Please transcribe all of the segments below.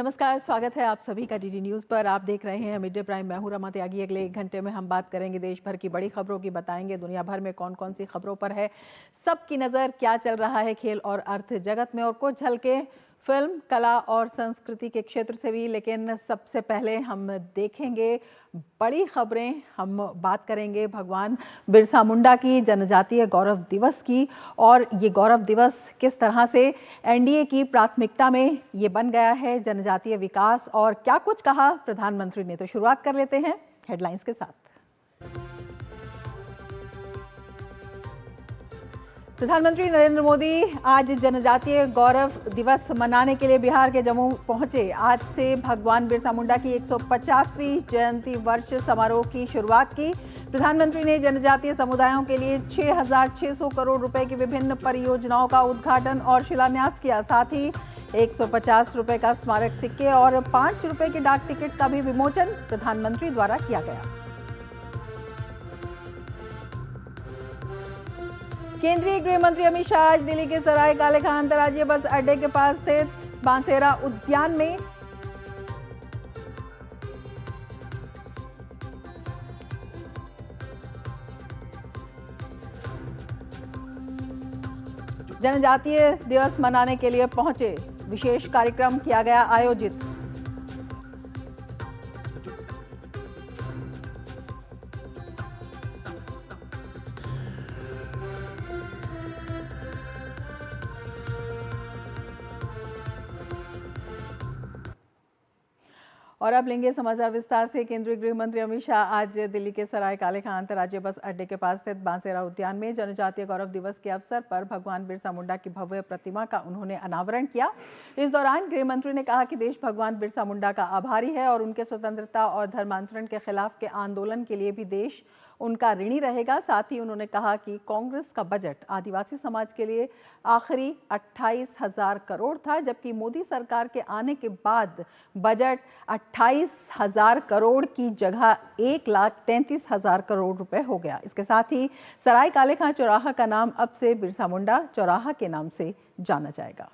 नमस्कार, स्वागत है आप सभी का डीडी न्यूज़ पर। आप देख रहे हैं मिड डे प्राइम। मैं हूं रमा त्यागी। अगले 1 घंटे में हम बात करेंगे देश भर की बड़ी खबरों की, बताएंगे दुनिया भर में कौन कौन सी खबरों पर है सबकी नज़र, क्या चल रहा है खेल और अर्थ जगत में, और कुछ झलके फिल्म, कला और संस्कृति के क्षेत्र से भी। लेकिन सबसे पहले हम देखेंगे बड़ी खबरें। हम बात करेंगे भगवान बिरसा मुंडा की जनजातीय गौरव दिवस की, और ये गौरव दिवस किस तरह से एनडीए की प्राथमिकता में ये बन गया है जनजातीय विकास, और क्या कुछ कहा प्रधानमंत्री ने। तो शुरुआत कर लेते हैं हेडलाइंस के साथ। प्रधानमंत्री नरेंद्र मोदी आज जनजातीय गौरव दिवस मनाने के लिए बिहार के जम्मू पहुंचे। आज से भगवान बिरसा मुंडा की 150वीं जयंती वर्ष समारोह की शुरुआत की। प्रधानमंत्री ने जनजातीय समुदायों के लिए 6,600 करोड़ रुपए की विभिन्न परियोजनाओं का उद्घाटन और शिलान्यास किया। साथ ही 150 रुपए का स्मारक सिक्के और 5 रुपए के डाक टिकट का भी विमोचन प्रधानमंत्री द्वारा किया गया। केंद्रीय गृह मंत्री अमित शाह आज दिल्ली के सराय काले खान अंतर्राज्यीय बस अड्डे के पास स्थित बांसेरा उद्यान में जनजातीय दिवस मनाने के लिए पहुंचे। विशेष कार्यक्रम किया गया आयोजित। और अब लेंगे समाचार विस्तार से। केंद्रीय गृह मंत्री अमित शाह आज दिल्ली के सराय काले खान अंतर्राज्यीय बस अड्डे के पास स्थित बांसेरा उद्यान में जनजातीय गौरव दिवस के अवसर पर भगवान बिरसा मुंडा की भव्य प्रतिमा का उन्होंने अनावरण किया। इस दौरान गृह मंत्री ने कहा कि देश भगवान बिरसा मुंडा का आभारी है और उनके स्वतंत्रता और धर्मांतरण के खिलाफ के आंदोलन के लिए भी देश उनका ऋणी रहेगा। साथ ही उन्होंने कहा कि कांग्रेस का बजट आदिवासी समाज के लिए आखिरी 28,000 करोड़ था, जबकि मोदी सरकार के आने के बाद बजट 28,000 करोड़ की जगह 1,33,000 करोड़ रुपए हो गया। इसके साथ ही सराय काले खान चौराहा का नाम अब से बिरसा मुंडा चौराहा के नाम से जाना जाएगा।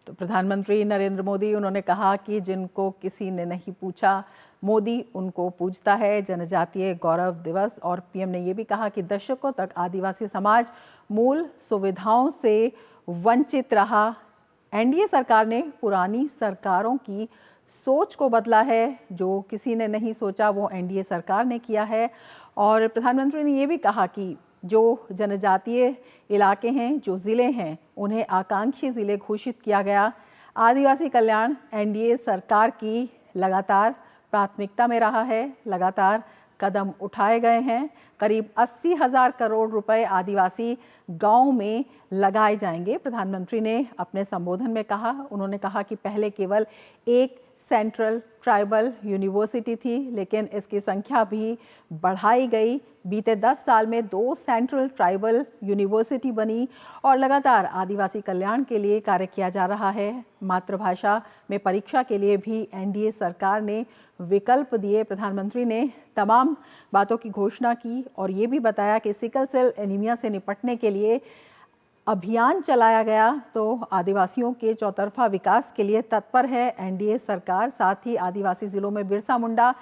तो प्रधानमंत्री नरेंद्र मोदी, उन्होंने कहा कि जिनको किसी ने नहीं पूछा मोदी उनको पूछता है। जनजातीय गौरव दिवस। और पीएम ने यह भी कहा कि दशकों तक आदिवासी समाज मूल सुविधाओं से वंचित रहा। एनडीए सरकार ने पुरानी सरकारों की सोच को बदला है। जो किसी ने नहीं सोचा वो एनडीए सरकार ने किया है। और प्रधानमंत्री ने यह भी कहा कि जो जनजातीय इलाके हैं, जो ज़िले हैं, उन्हें आकांक्षी ज़िले घोषित किया गया। आदिवासी कल्याण एनडीए सरकार की लगातार प्राथमिकता में रहा है। लगातार कदम उठाए गए हैं। करीब 80,000 करोड़ रुपए आदिवासी गांव में लगाए जाएंगे। प्रधानमंत्री ने अपने संबोधन में कहा, उन्होंने कहा कि पहले केवल एक सेंट्रल ट्राइबल यूनिवर्सिटी थी, लेकिन इसकी संख्या भी बढ़ाई गई। बीते 10 साल में 2 सेंट्रल ट्राइबल यूनिवर्सिटी बनी और लगातार आदिवासी कल्याण के लिए कार्य किया जा रहा है। मातृभाषा में परीक्षा के लिए भी एनडीए सरकार ने विकल्प दिए। प्रधानमंत्री ने तमाम बातों की घोषणा की और ये भी बताया कि सिकल सेल एनीमिया से निपटने के लिए अभियान चलाया गया। तो आदिवासियों के चौतरफा विकास के लिए तत्पर है एनडीए सरकार। साथ ही आदिवासी जिलों में बिरसा मुंडा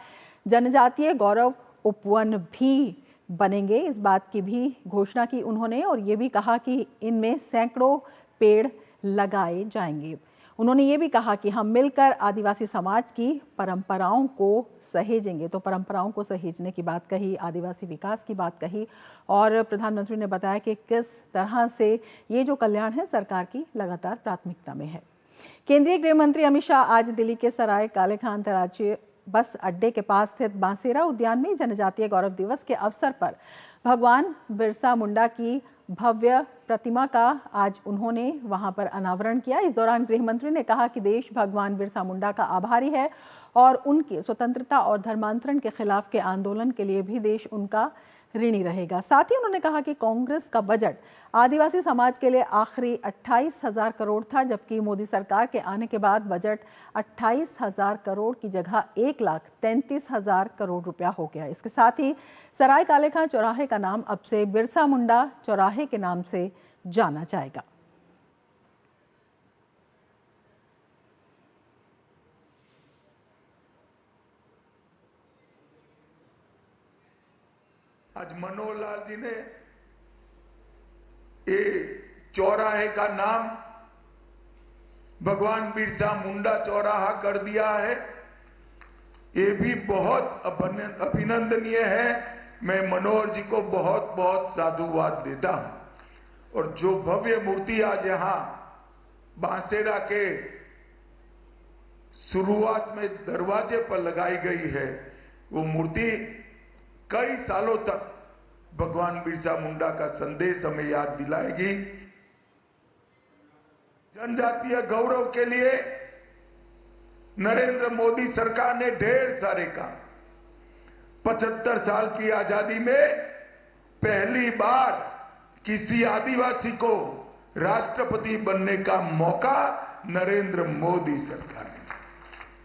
जनजातीय गौरव उपवन भी बनेंगे, इस बात की भी घोषणा की उन्होंने। और ये भी कहा कि इनमें सैकड़ों पेड़ लगाए जाएंगे। उन्होंने ये भी कहा कि हम मिलकर आदिवासी समाज की परंपराओं को सहेजेंगे। तो परंपराओं को सहेजने की बात कही, आदिवासी विकास की बात कही। और प्रधानमंत्री ने बताया कि किस तरह से ये जो कल्याण है सरकार की लगातार प्राथमिकता में है। केंद्रीय गृह मंत्री अमित शाह आज दिल्ली के सराय काले खान अंतर्राज्यीय बस अड्डे के पास स्थित बांसेरा उद्यान में जनजातीय गौरव दिवस के अवसर पर भगवान बिरसा मुंडा की भव्य प्रतिमा का आज उन्होंने वहां पर अनावरण किया। इस दौरान गृह मंत्री ने कहा कि देश भगवान बिरसा मुंडा का आभारी है और उनकी स्वतंत्रता और धर्मांतरण के खिलाफ के आंदोलन के लिए भी देश उनका ऋणी रहेगा। साथ ही उन्होंने कहा कि कांग्रेस का बजट आदिवासी समाज के लिए आखिरी 28,000 करोड़ था, जबकि मोदी सरकार के आने के बाद बजट 28,000 करोड़ की जगह 1,33,000 करोड़ रुपया हो गया। इसके साथ ही सराय काले खां चौराहे का नाम अब से बिरसा मुंडा चौराहे के नाम से जाना जाएगा। आज मनोहर लाल जी ने ये चौराहे का नाम भगवान बिरसा मुंडा चौराहा कर दिया है। ये भी बहुत अभिनंदनीय है। मैं मनोहर जी को बहुत बहुत साधुवाद देता हूं। और जो भव्य मूर्ति आज यहां बांसेरा के शुरुआत में दरवाजे पर लगाई गई है, वो मूर्ति कई सालों तक भगवान बिरसा मुंडा का संदेश हमें याद दिलाएगी। जनजातीय गौरव के लिए नरेंद्र मोदी सरकार ने ढेर सारे काम, 75 साल की आजादी में पहली बार किसी आदिवासी को राष्ट्रपति बनने का मौका नरेंद्र मोदी सरकार ने।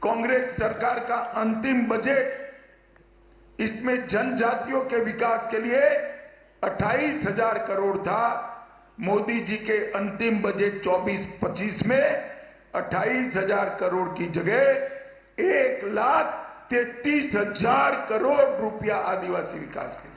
कांग्रेस सरकार का अंतिम बजट, इसमें जनजातियों के विकास के लिए 28,000 करोड़ था। मोदी जी के अंतिम बजट 24-25 में 28,000 करोड़ की जगह 1,33,000 करोड़ रुपया आदिवासी विकास के लिए।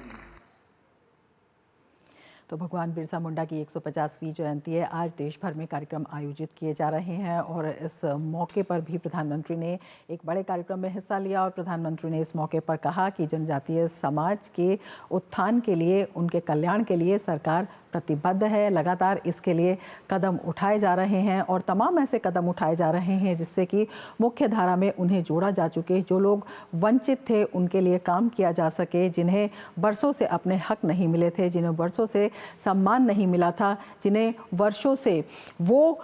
तो भगवान बिरसा मुंडा की 150वीं जयंती है। आज देश भर में कार्यक्रम आयोजित किए जा रहे हैं और इस मौके पर भी प्रधानमंत्री ने एक बड़े कार्यक्रम में हिस्सा लिया और प्रधानमंत्री ने इस मौके पर कहा कि जनजातीय समाज के उत्थान के लिए, उनके कल्याण के लिए सरकार प्रतिबद्ध है। लगातार इसके लिए कदम उठाए जा रहे हैं और तमाम ऐसे कदम उठाए जा रहे हैं जिससे कि मुख्य धारा में उन्हें जोड़ा जा चुके, जो लोग वंचित थे उनके लिए काम किया जा सके, जिन्हें बरसों से अपने हक नहीं मिले थे, जिन्हें वर्षों से सम्मान नहीं मिला था, जिन्हें वर्षों से वो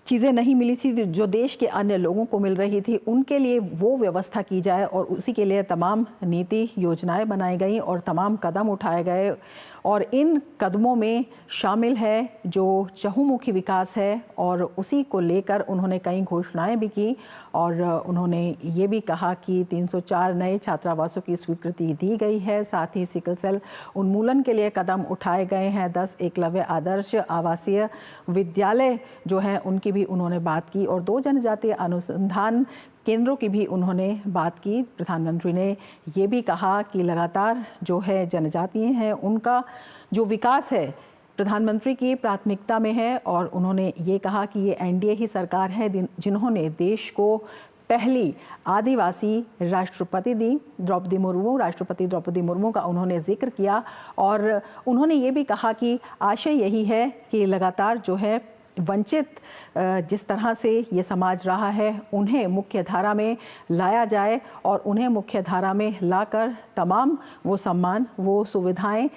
चीज़ें नहीं मिली थी जो देश के अन्य लोगों को मिल रही थी, उनके लिए वो व्यवस्था की जाए और उसी के लिए तमाम नीति योजनाएं बनाई गई और तमाम कदम उठाए गए। और इन कदमों में शामिल है जो चहुमुखी विकास है और उसी को लेकर उन्होंने कई घोषणाएं भी की और उन्होंने ये भी कहा कि 304 नए छात्रावासों की स्वीकृति दी गई है। साथ ही सिकल सेल उन्मूलन के लिए कदम उठाए गए हैं। 10 एकलव्य आदर्श आवासीय विद्यालय जो हैं उनकी भी उन्होंने बात की और 2 जनजातीय अनुसंधान केंद्रों की भी उन्होंने बात की। प्रधानमंत्री ने ये भी कहा कि लगातार जो है जनजातीय हैं उनका जो विकास है प्रधानमंत्री की प्राथमिकता में है और उन्होंने ये कहा कि ये एनडीए ही सरकार है जिन्होंने देश को पहली आदिवासी राष्ट्रपति दी। राष्ट्रपति द्रौपदी मुर्मू का उन्होंने जिक्र किया और उन्होंने ये भी कहा कि आशय यही है कि लगातार जो है वंचित जिस तरह से ये समाज रहा है उन्हें मुख्य धारा में लाया जाए और उन्हें मुख्य धारा में लाकर तमाम वो सम्मान, वो सुविधाएं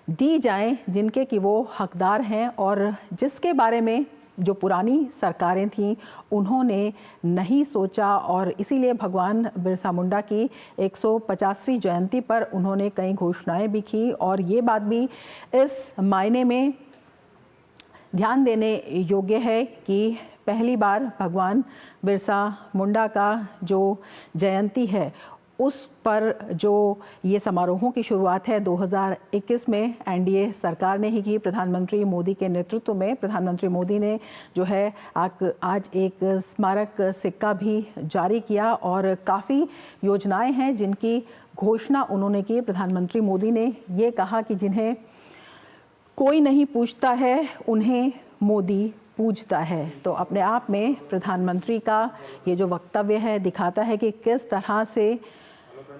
दी जाएं जिनके कि वो हकदार हैं और जिसके बारे में जो पुरानी सरकारें थीं उन्होंने नहीं सोचा। और इसीलिए भगवान बिरसा मुंडा की 150वीं जयंती पर उन्होंने कई घोषणाएं भी की और ये बात भी इस मायने में ध्यान देने योग्य है कि पहली बार भगवान बिरसा मुंडा का जो जयंती है उस पर जो ये समारोहों की शुरुआत है 2021 में एनडीए सरकार ने ही की। प्रधानमंत्री मोदी के नेतृत्व में प्रधानमंत्री मोदी ने जो है आज एक स्मारक सिक्का भी जारी किया और काफ़ी योजनाएं हैं जिनकी घोषणा उन्होंने की। प्रधानमंत्री मोदी ने ये कहा कि जिन्हें कोई नहीं पूछता है उन्हें मोदी पूछता है। तो अपने आप में प्रधानमंत्री का ये जो वक्तव्य है दिखाता है कि किस तरह से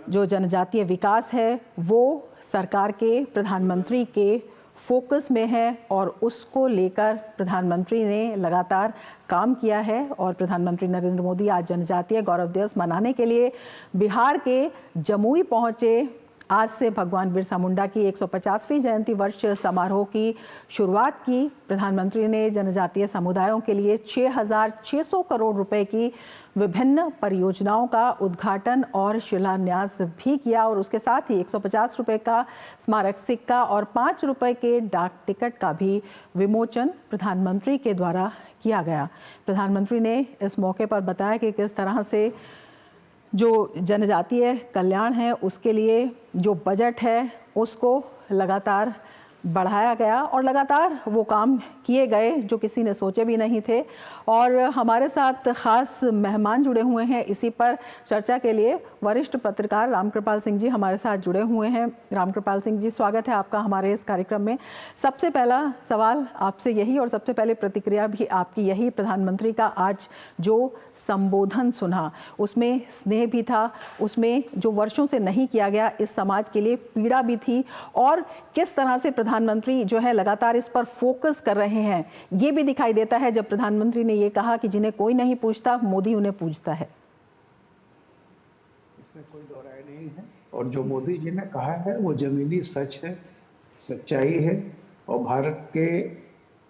जो जनजातीय विकास है वो सरकार के प्रधानमंत्री के फोकस में है और उसको लेकर प्रधानमंत्री ने लगातार काम किया है। और प्रधानमंत्री नरेंद्र मोदी आज जनजातीय गौरव दिवस मनाने के लिए बिहार के जमुई पहुंचे। आज से भगवान बिरसा मुंडा की 150वीं जयंती वर्ष समारोह की शुरुआत की। प्रधानमंत्री ने जनजातीय समुदायों के लिए 6,600 करोड़ रुपए की विभिन्न परियोजनाओं का उद्घाटन और शिलान्यास भी किया और उसके साथ ही 150 रुपए का स्मारक सिक्का और 5 रुपए के डाक टिकट का भी विमोचन प्रधानमंत्री के द्वारा किया गया। प्रधानमंत्री ने इस मौके पर बताया कि किस तरह से जो जनजातीय कल्याण है उसके लिए जो बजट है उसको लगातार बढ़ाया गया और लगातार वो काम किए गए जो किसी ने सोचे भी नहीं थे। और हमारे साथ खास मेहमान जुड़े हुए हैं इसी पर चर्चा के लिए। वरिष्ठ पत्रकार रामकृपाल सिंह जी हमारे साथ जुड़े हुए हैं। रामकृपाल सिंह जी, स्वागत है आपका हमारे इस कार्यक्रम में। सबसे पहला सवाल आपसे यही और सबसे पहले प्रतिक्रिया भी आपकी यही, प्रधानमंत्री का आज जो संबोधन सुना उसमें स्नेह भी था, उसमें जो वर्षों से नहीं किया गया इस समाज के लिए पीड़ा भी थी, और किस तरह से प्रधानमंत्री जो है लगातार इस पर फोकस कर रहे हैं ये भी दिखाई देता है जब प्रधानमंत्री ने ये कहा कि जिन्हें कोई नहीं पूछता मोदी उन्हें पूछता है। इसमें कोई दो राय नहीं है और जो मोदी जी ने कहा है वो जमीनी सच है, सच्चाई है। और भारत के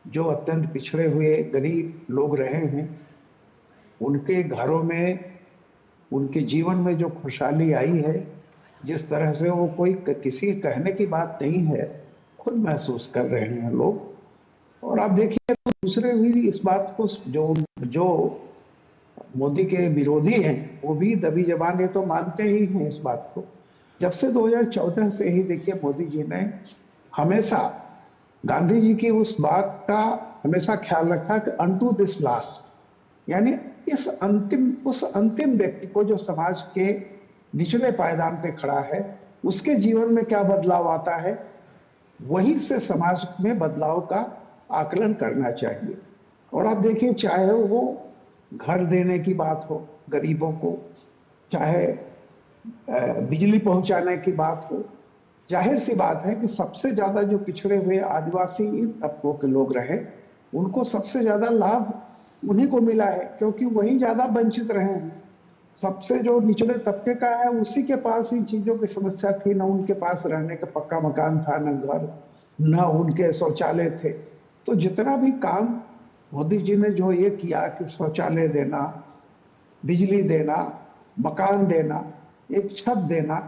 जो अत्यंत पिछड़े हुए गरीब लोग रहे हैं उनके घरों में, उनके जीवन में जो खुशहाली आई है, जिस तरह से वो कोई किसी कहने की बात नहीं है, खुद महसूस कर रहे हैं लोग। और आप देखिए तो दूसरे भी इस बात को, जो मोदी के विरोधी हैं वो भी दबी जबान तो मानते ही हैं इस बात को। जब से 2014 से ही देखिए मोदी जी ने हमेशा गांधी जी की उस बात का हमेशा ख्याल रखा कि अनटू दिस लास्ट, यानी उस अंतिम व्यक्ति को जो समाज के निचले पायदान पे खड़ा है उसके जीवन में क्या बदलाव आता है, वहीं से समाज में बदलाव का आकलन करना चाहिए। और आप देखिए चाहे वो घर देने की बात हो गरीबों को, चाहे बिजली पहुंचाने की बात हो, जाहिर सी बात है कि सबसे ज्यादा जो पिछड़े हुए आदिवासी तबकों के लोग रहे उनको सबसे ज्यादा लाभ उन्हीं को मिला है, क्योंकि वही ज्यादा वंचित रहे हैं। सबसे जो निचले तबके का है उसी के पास इन चीजों की समस्या थी, न उनके पास रहने का पक्का मकान था, न घर, न उनके शौचालय थे। तो जितना भी काम मोदी जी ने जो ये किया कि शौचालय देना, बिजली देना, मकान देना, एक छत देना,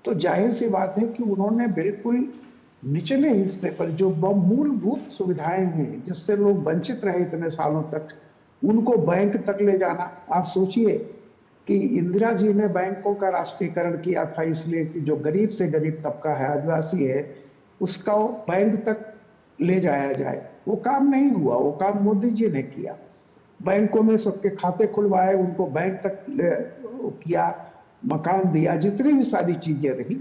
तो जाहिर सी बात है कि उन्होंने बिल्कुल निचले हिस्से पर जो मूलभूत सुविधाएं हैं जिससे लोग वंचित रहे इतने सालों तक, उनको बैंक तक ले जाना। आप सोचिए कि इंदिरा जी ने बैंकों का राष्ट्रीयकरण किया था इसलिए कि जो गरीब से गरीब तबका है, आदिवासी है, उसका बैंक तक ले जाया जाए। वो काम नहीं हुआ, वो काम मोदी जी ने किया। बैंकों में सबके खाते खुलवाए, उनको बैंक तक किया, मकान दिया, जितनी भी सारी चीजें रही।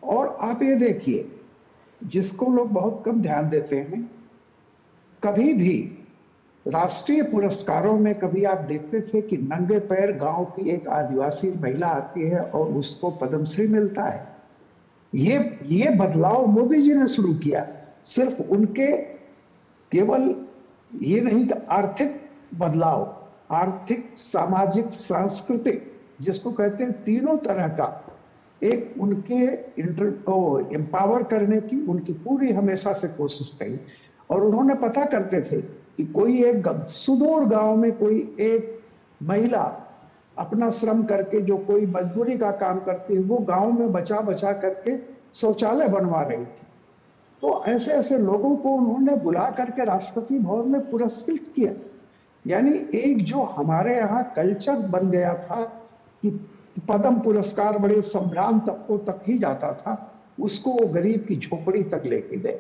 और आप ये देखिए, जिसको लोग बहुत कम ध्यान देते हैं, कभी भी राष्ट्रीय पुरस्कारों में कभी आप देखते थे कि नंगे पैर गांव की एक आदिवासी महिला आती है और उसको पद्मश्री मिलता है? ये बदलाव मोदी जी ने शुरू किया। सिर्फ उनके केवल ये नहीं कि आर्थिक बदलाव, आर्थिक, सामाजिक, सांस्कृतिक, जिसको कहते हैं तीनों तरह का, एक उनके एम्पावर करने की उनकी पूरी हमेशा से कोशिश रही। और उन्होंने पता करते थे कि कोई एक सुदूर गांव में कोई एक महिला अपना श्रम करके जो कोई मजदूरी का काम करती है, वो गांव में बचा बचा करके शौचालय बनवा रही थी। तो ऐसे ऐसे लोगों को उन्होंने बुला करके राष्ट्रपति भवन में पुरस्कृत किया। यानी एक जो हमारे यहाँ कल्चर बन गया था कि पद्म पुरस्कार बड़े संभ्रांत तबकों तक ही जाता था, उसको वो गरीब की झोपड़ी तक लेके गए,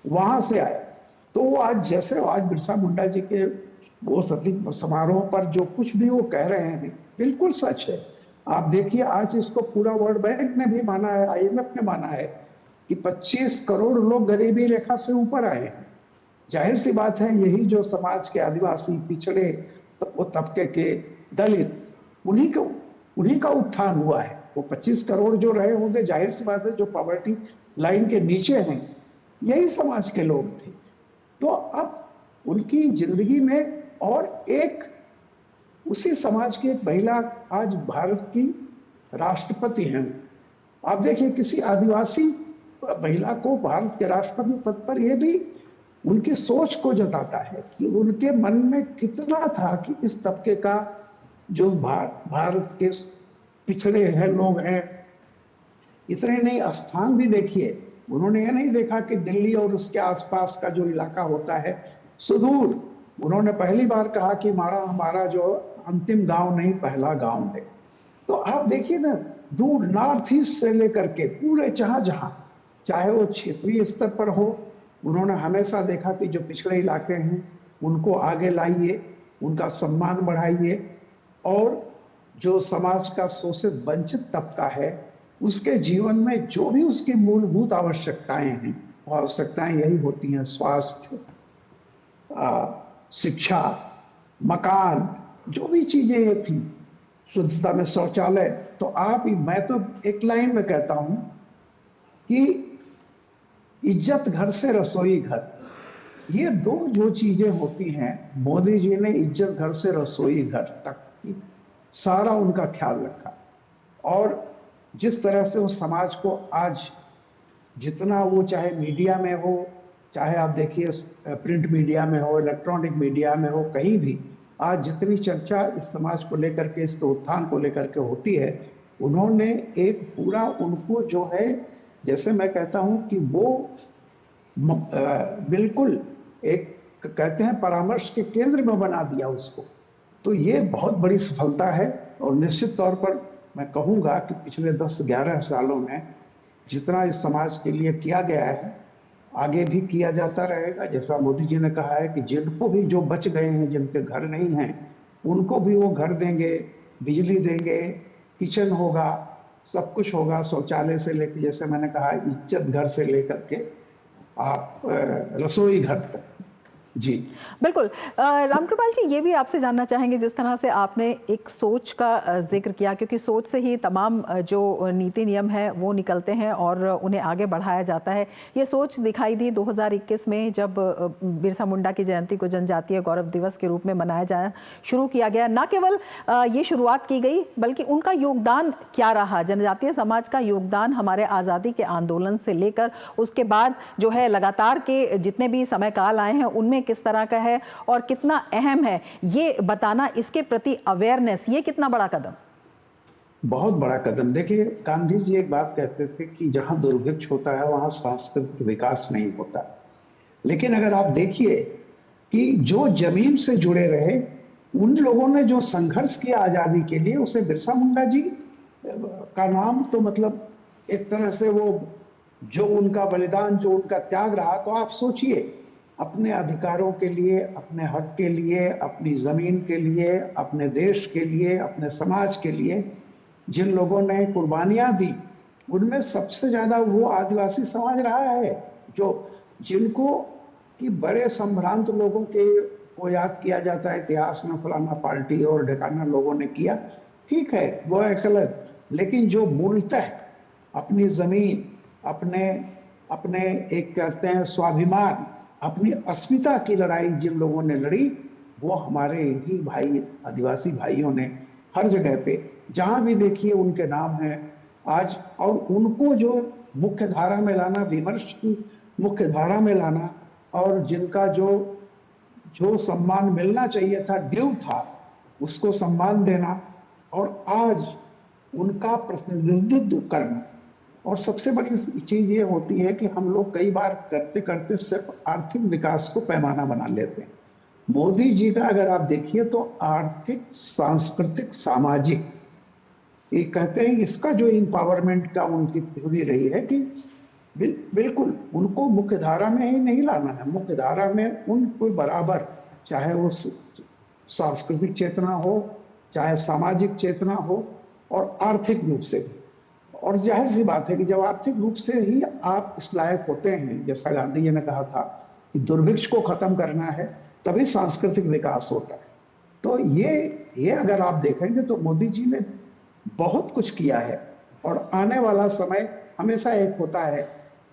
वहां से आए। तो आज जैसे आज बिरसा मुंडा जी के वो सती समारोह पर जो कुछ भी वो कह रहे हैं बिल्कुल सच है। आप देखिए आज इसको पूरा वर्ल्ड बैंक ने भी माना है, IMF ने माना है कि 25 करोड़ लोग गरीबी रेखा से ऊपर आए हैं। जाहिर सी बात है यही जो समाज के आदिवासी, पिछड़े वो तबके के, दलित, उन्हीं का उत्थान हुआ है। वो 25 करोड़ जो रहे होंगे, जाहिर सी बात है जो पॉवर्टी लाइन के नीचे हैं यही समाज के लोग थे। तो अब उनकी जिंदगी में, और एक उसी समाज की एक महिला आज भारत की राष्ट्रपति हैं, आप देखिए किसी आदिवासी महिला को भारत के राष्ट्रपति पद पर, यह भी उनकी सोच को जताता है कि उनके मन में कितना था कि इस तबके का जो भारत के पिछड़े हैं लोग हैं। इतने नहीं, स्थान भी देखिए, उन्होंने यह नहीं देखा कि दिल्ली और उसके आसपास का जो इलाका होता है सुदूर, उन्होंने पहली बार कहा कि हमारा जो अंतिम गांव नहीं, पहला गांव है। तो आप देखिए ना, दूर नॉर्थ ईस्ट से लेकर के पूरे जहां जहां, चाहे वो क्षेत्रीय स्तर पर हो, उन्होंने हमेशा देखा कि जो पिछड़े इलाके हैं उनको आगे लाइए, उनका सम्मान बढ़ाइए, और जो समाज का शोषित वंचित तबका है उसके जीवन में जो भी उसकी मूलभूत आवश्यकताएं हैं, वो आवश्यकताएं यही होती हैं: स्वास्थ्य, शिक्षा, मकान, जो भी चीजें ये थी, शुद्धता में शौचालय। तो मैं तो एक लाइन में कहता हूं कि इज्जत घर से रसोई घर, ये दो जो चीजें होती हैं, मोदी जी ने इज्जत घर से रसोई घर तक की सारा उनका ख्याल रखा। और जिस तरह से उस समाज को आज जितना वो, चाहे मीडिया में हो, चाहे आप देखिए प्रिंट मीडिया में हो, इलेक्ट्रॉनिक मीडिया में हो, कहीं भी आज जितनी चर्चा इस समाज को लेकर के, इसके उत्थान को लेकर के होती है, उन्होंने एक पूरा उनको जो है, जैसे मैं कहता हूं कि वो बिल्कुल एक कहते हैं परामर्श के केंद्र में बना दिया उसको। तो ये बहुत बड़ी सफलता है। और निश्चित तौर पर मैं कहूँगा कि पिछले 10-11 सालों में जितना इस समाज के लिए किया गया है, आगे भी किया जाता रहेगा। जैसा मोदी जी ने कहा है कि जिनको भी जो बच गए हैं, जिनके घर नहीं हैं, उनको भी वो घर देंगे, बिजली देंगे, किचन होगा, सब कुछ होगा, शौचालय से लेकर, जैसे मैंने कहा, इज्जत घर से लेकर के आप रसोई घर तक। जी बिल्कुल। रामकृपाल जी, ये भी आपसे जानना चाहेंगे, जिस तरह से आपने एक सोच का जिक्र किया, क्योंकि सोच से ही तमाम जो नीति नियम है वो निकलते हैं और उन्हें आगे बढ़ाया जाता है। ये सोच दिखाई दी 2021 में, जब बिरसा मुंडा की जयंती को जनजातीय गौरव दिवस के रूप में मनाया जाना शुरू किया गया। न केवल ये शुरुआत की गई, बल्कि उनका योगदान क्या रहा, जनजातीय समाज का योगदान हमारे आज़ादी के आंदोलन से लेकर उसके बाद जो है लगातार के जितने भी समय काल आए हैं उनमें किस तरह का है और कितना अहम है, ये बताना, इसके प्रति अवेयरनेस, ये कितना बड़ा कदम? बहुत बड़ा कदम। देखिए, गांधी जी एक बात कहते थे कि जहां दुर्भिक्ष होता है वहां सांस्कृतिक विकास नहीं होता। लेकिन अगर आप देखिए कि जो जमीन से जुड़े रहे, उन लोगों ने जो संघर्ष किया आजादी के लिए, उसे बिरसा मुंडा जी का नाम, तो मतलब एक तरह से वो जो उनका बलिदान, जो उनका त्याग रहा, तो आप सोचिए, अपने अधिकारों के लिए, अपने हक के लिए, अपनी जमीन के लिए, अपने देश के लिए, अपने समाज के लिए जिन लोगों ने कुर्बानियां दी, उनमें सबसे ज्यादा वो आदिवासी समाज रहा है, जो जिनको कि बड़े संभ्रांत लोगों के को याद किया जाता है इतिहास में, फलाना पार्टी और ढकाना लोगों ने किया, ठीक है, वो एक अलग। लेकिन जो मूलतः अपनी जमीन, अपने एक कहते हैं स्वाभिमान, अपनी अस्मिता की लड़ाई जिन लोगों ने लड़ी, वो हमारे ही भाई, आदिवासी भाइयों ने हर जगह पे जहां भी देखिए उनके नाम हैं आज। और उनको जो मुख्य धारा में लाना, विमर्श की मुख्य धारा में लाना, और जिनका जो सम्मान मिलना चाहिए था, ड्यू था, उसको सम्मान देना, और आज उनका प्रतिनिधित्व करना। और सबसे बड़ी चीज ये होती है कि हम लोग कई बार करते करते सिर्फ आर्थिक विकास को पैमाना बना लेते हैं। मोदी जी का अगर आप देखिए तो आर्थिक, सांस्कृतिक, सामाजिक, ये कहते हैं इसका जो एम्पावरमेंट का उनकी थ्योरी रही है कि बिल्कुल उनको मुख्य धारा में ही नहीं लाना है। मुख्य धारा में उनको बराबर, चाहे वो सांस्कृतिक चेतना हो, चाहे सामाजिक चेतना हो, और आर्थिक रूप से भी। और जाहिर सी बात है कि जब आर्थिक रूप से ही आप इस लायक होते हैं, जैसा गांधी जी ने कहा था कि दुर्भिक्ष को खत्म करना है, तभी सांस्कृतिक विकास होता है। तो ये अगर आप देखेंगे तो मोदी जी ने बहुत कुछ किया है। और आने वाला समय हमेशा एक होता है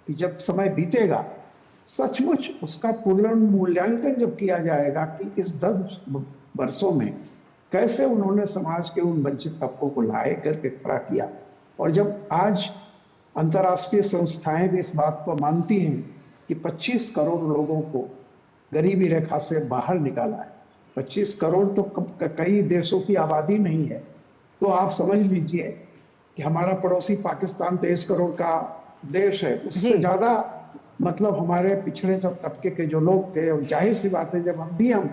कि जब समय बीतेगा, सचमुच उसका मूल्यांकन जब किया जाएगा कि इस 10 वर्षों में कैसे उन्होंने समाज के उन वंचित तबकों को लाए करके खड़ा किया। और जब आज अंतर्राष्ट्रीय संस्थाएं भी इस बात को मानती हैं कि 25 करोड़ लोगों को गरीबी रेखा से बाहर निकाला है। 25 करोड़ तो कई देशों की आबादी नहीं है। तो आप समझ लीजिए कि हमारा पड़ोसी पाकिस्तान 23 करोड़ का देश है, उससे ज्यादा मतलब हमारे पिछड़े तबके के जो लोग थे, और जाहिर सी बात है जब हम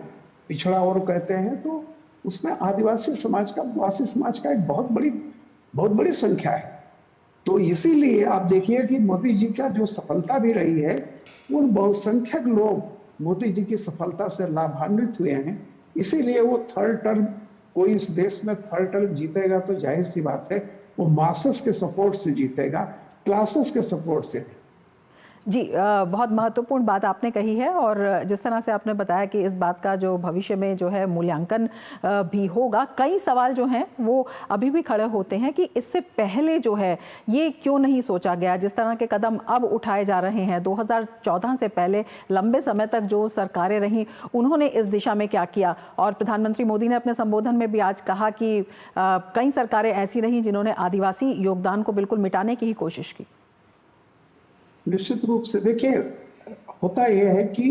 पिछड़ा और कहते हैं तो उसमें आदिवासी समाज का एक बहुत बड़ी संख्या है। तो इसीलिए आप देखिए कि मोदी जी का जो सफलता भी रही है, उन बहुसंख्यक लोग मोदी जी की सफलता से लाभान्वित हुए हैं। इसीलिए वो थर्ड टर्म, कोई इस देश में थर्ड टर्म जीतेगा तो जाहिर सी बात है वो मासेस के सपोर्ट से जीतेगा, क्लासेस के सपोर्ट से। जी, बहुत महत्वपूर्ण बात आपने कही है, और जिस तरह से आपने बताया कि इस बात का जो भविष्य में जो है मूल्यांकन भी होगा, कई सवाल जो हैं वो अभी भी खड़े होते हैं कि इससे पहले जो है ये क्यों नहीं सोचा गया। जिस तरह के कदम अब उठाए जा रहे हैं, 2014 से पहले लंबे समय तक जो सरकारें रहीं उन्होंने इस दिशा में क्या किया, और प्रधानमंत्री मोदी ने अपने संबोधन में भी आज कहा कि कई सरकारें ऐसी रहीं जिन्होंने आदिवासी योगदान को बिल्कुल मिटाने की ही कोशिश की। निश्चित रूप से देखिए, होता यह है कि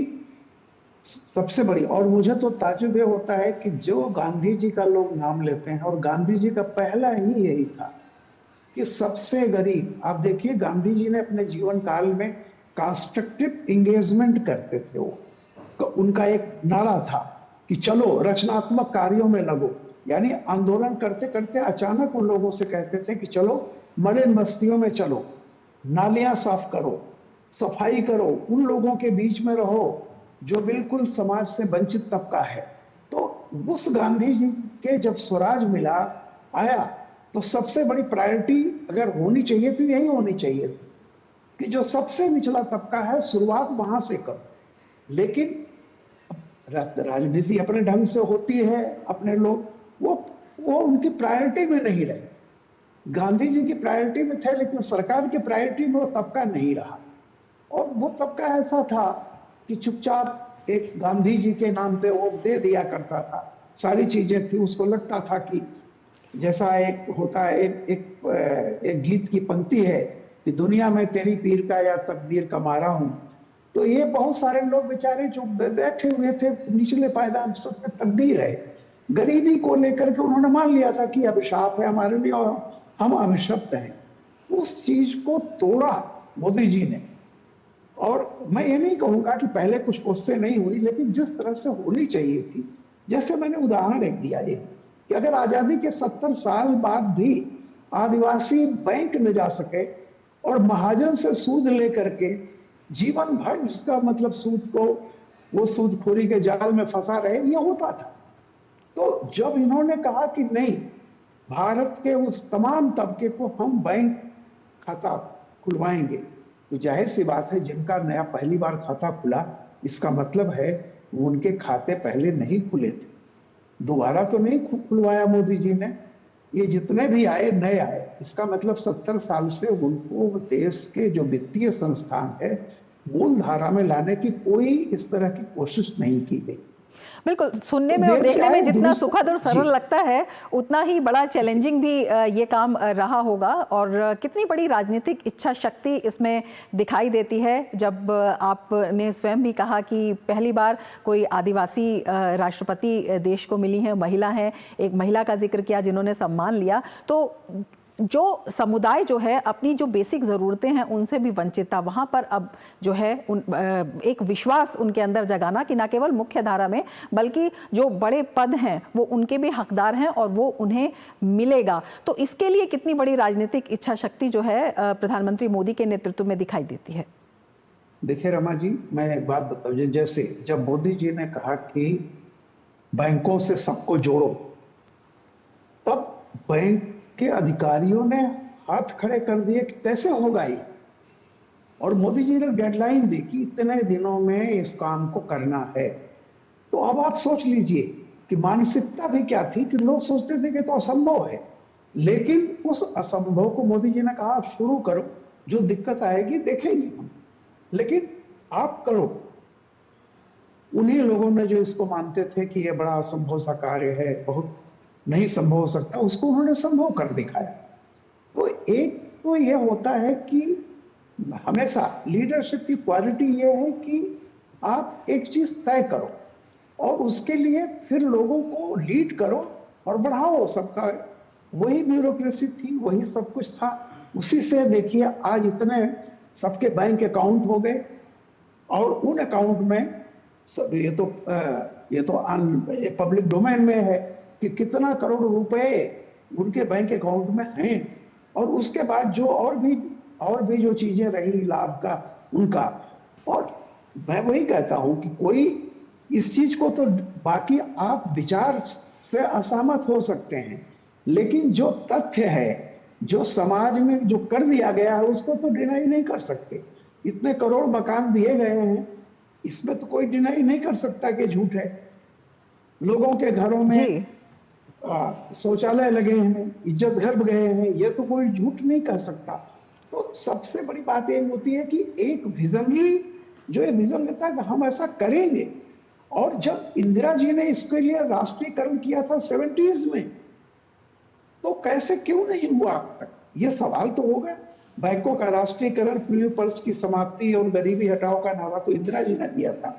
सबसे बड़ी, और मुझे तो ताज्जुब यह होता है कि जो गांधी जी का लोग नाम लेते हैं, और गांधी जी का पहला ही यही था कि सबसे गरीब, आप देखिए गांधी जी ने अपने जीवन काल में कंस्ट्रक्टिव एंगेजमेंट करते थे। वो उनका एक नारा था कि चलो रचनात्मक कार्यों में लगो, यानी आंदोलन करते करते अचानक उन लोगों से कहते थे कि चलो मलिन बस्तियों में चलो, नालियां साफ करो, सफाई करो, उन लोगों के बीच में रहो जो बिल्कुल समाज से वंचित तबका है। तो उस गांधी जी के जब स्वराज मिला आया तो सबसे बड़ी प्रायोरिटी अगर होनी चाहिए तो यही होनी चाहिए थी कि जो सबसे निचला तबका है शुरुआत वहां से करो। लेकिन राजनीति अपने ढंग से होती है, अपने लोग वो उनकी प्रायोरिटी में नहीं रहे। गांधी जी की प्रायोरिटी में थे, लेकिन सरकार की प्रायोरिटी में वो तबका नहीं रहा। और वो तबका ऐसा था कि चुपचाप एक गांधी जी के नाम पे वो दे दिया करता था, सारी चीजें थी। उसको लगता था कि जैसा एक होता है, एक गीत की पंक्ति है कि दुनिया में तेरी पीर का या तकदीर का मारा हूं। तो ये बहुत सारे लोग बेचारे जो बैठे हुए थे निचले पायदान, सबसे तकदीर है, गरीबी को लेकर के उन्होंने मान लिया था कि अभिशाप है हमारे लिए और हम अभिशप्त हैं। उस चीज को तोड़ा मोदी जी ने। और मैं ये नहीं कहूंगा कि पहले कुछ उससे नहीं हुई, लेकिन जिस तरह से होनी चाहिए थी, जैसे मैंने उदाहरण एक दिया ये कि अगर आजादी के 70 साल बाद भी आदिवासी बैंक न जा सके और महाजन से सूद लेकर के जीवन भर, जिसका मतलब सूद को, वो सूदखोरी के जाल में फंसा रहे, ये होता था। तो जब इन्होंने कहा कि नहीं, भारत के उस तमाम तबके को हम बैंक खाता खुलवाएंगे, तो जाहिर सी बात है जिनका नया पहली बार खाता खुला, इसका मतलब है उनके खाते पहले नहीं खुले थे। दोबारा तो नहीं खुलवाया मोदी जी ने, ये जितने भी आए नए आए, इसका मतलब 70 साल से उनको देश के जो वित्तीय संस्थान है मूल धारा में लाने की कोई इस तरह की कोशिश नहीं की गई। बिल्कुल, सुनने में और देखने में जितना सुखद और सरल लगता है उतना ही बड़ा चैलेंजिंग भी ये काम रहा होगा। और कितनी बड़ी राजनीतिक इच्छा शक्ति इसमें दिखाई देती है, जब आपने स्वयं भी कहा कि पहली बार कोई आदिवासी राष्ट्रपति देश को मिली है, महिला हैं, एक महिला का जिक्र किया जिन्होंने सम्मान लिया। तो जो समुदाय जो है अपनी जो बेसिक ज़रूरतें हैं उनसे भी वंचित था, वहाँ पर अब जो है एक विश्वास उनके अंदर जगाना कि न केवल मुख्य धारा में बल्कि जो बड़े पद हैं वो उनके भी हकदार हैं और वो उन्हें मिलेगा। तो इसके लिए कितनी बड़ी राजनीतिक इच्छा शक्ति जो है प्रधानमंत्री मोदी के नेतृत्व में दिखाई देती है। देखिए रमा जी, मैं एक बात बताऊँ, जैसे जब मोदी जी ने कहा कि बैंकों से सबको जोड़ो, तब बैंक के अधिकारियों ने हाथ खड़े कर दिए कि कैसे होगा ये, और मोदी जी ने डेडलाइन दी कि इतने दिनों में इस काम को करना है। तो अब आप सोच लीजिए कि मानसिकता भी क्या थी कि लोग सोचते थे कि तो असंभव है, लेकिन उस असंभव को मोदी जी ने कहा आप शुरू करो, जो दिक्कत आएगी देखेंगे हम, लेकिन आप करो। उन्हीं लोगों ने जो इसको मानते थे कि यह बड़ा असंभव सा कार्य है, बहुत नहीं संभव हो सकता, उसको उन्होंने संभव कर दिखाया। तो एक तो ये होता है कि हमेशा लीडरशिप की क्वालिटी ये है कि आप एक चीज तय करो और उसके लिए फिर लोगों को लीड करो और बढ़ाओ सबका। वही ब्यूरोक्रेसी थी, वही सब कुछ था। उसी से देखिए आज इतने सबके बैंक अकाउंट हो गए और उन अकाउंट में सब ये तो पब्लिक डोमेन में है कि कितना करोड़ रुपए उनके बैंक अकाउंट में हैं। और उसके बाद जो और भी जो चीजें रही लाभ का उनका। और मैं वही कहता हूं कि कोई इस चीज को तो बाकी आप विचार से असहमत हो सकते हैं, लेकिन जो तथ्य है, जो समाज में जो कर दिया गया है, उसको तो डिनाई नहीं कर सकते। इतने करोड़ मकान दिए गए हैं, इसमें तो कोई डिनाई नहीं कर सकता कि झूठ है। लोगों के घरों में शौचालय लगे हैं, इज्जत घर गए हैं, ये तो कोई झूठ नहीं कह सकता। तो सबसे बड़ी बात ये होती है कि एक विजनरी जो ये विजन लेता है कि हम ऐसा करेंगे। और जब इंदिरा जी ने इसके लिए राष्ट्रीयकरण किया था 70s में, तो कैसे क्यों नहीं हुआ अब तक, ये सवाल तो होगा। बैंकों का राष्ट्रीयकरण, पीपल्स की समाप्ति और गरीबी हटाओ का नारा तो इंदिरा जी ने दिया था।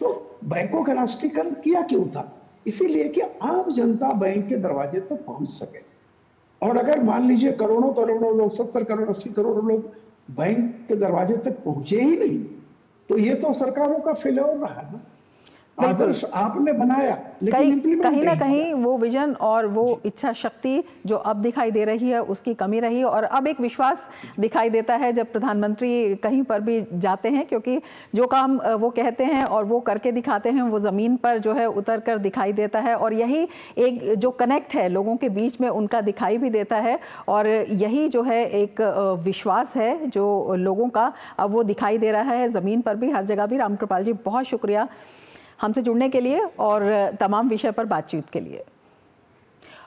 तो बैंकों का राष्ट्रीयकरण किया क्यों था? इसीलिए कि आम जनता बैंक के दरवाजे तक पहुंच सके। और अगर मान लीजिए करोड़ों करोड़ों लोग, 70 करोड़ 80 करोड़ लोग बैंक के दरवाजे तक पहुंचे ही नहीं, तो ये तो सरकारों का फेल्योर रहा ना। आदर्श आपने बनाया लेकिन इम्प्लीमेंट कहीं ना कहीं वो विजन और वो इच्छा शक्ति जो अब दिखाई दे रही है उसकी कमी रही। और अब एक विश्वास दिखाई देता है जब प्रधानमंत्री कहीं पर भी जाते हैं, क्योंकि जो काम वो कहते हैं और वो करके दिखाते हैं वो ज़मीन पर जो है उतर कर दिखाई देता है। और यही एक जो कनेक्ट है लोगों के बीच में उनका दिखाई भी देता है। और यही जो है एक विश्वास है जो लोगों का अब वो दिखाई दे रहा है ज़मीन पर भी, हर जगह भी। रामकृपाल जी, बहुत शुक्रिया हमसे जुड़ने के लिए और तमाम विषय पर बातचीत के लिए।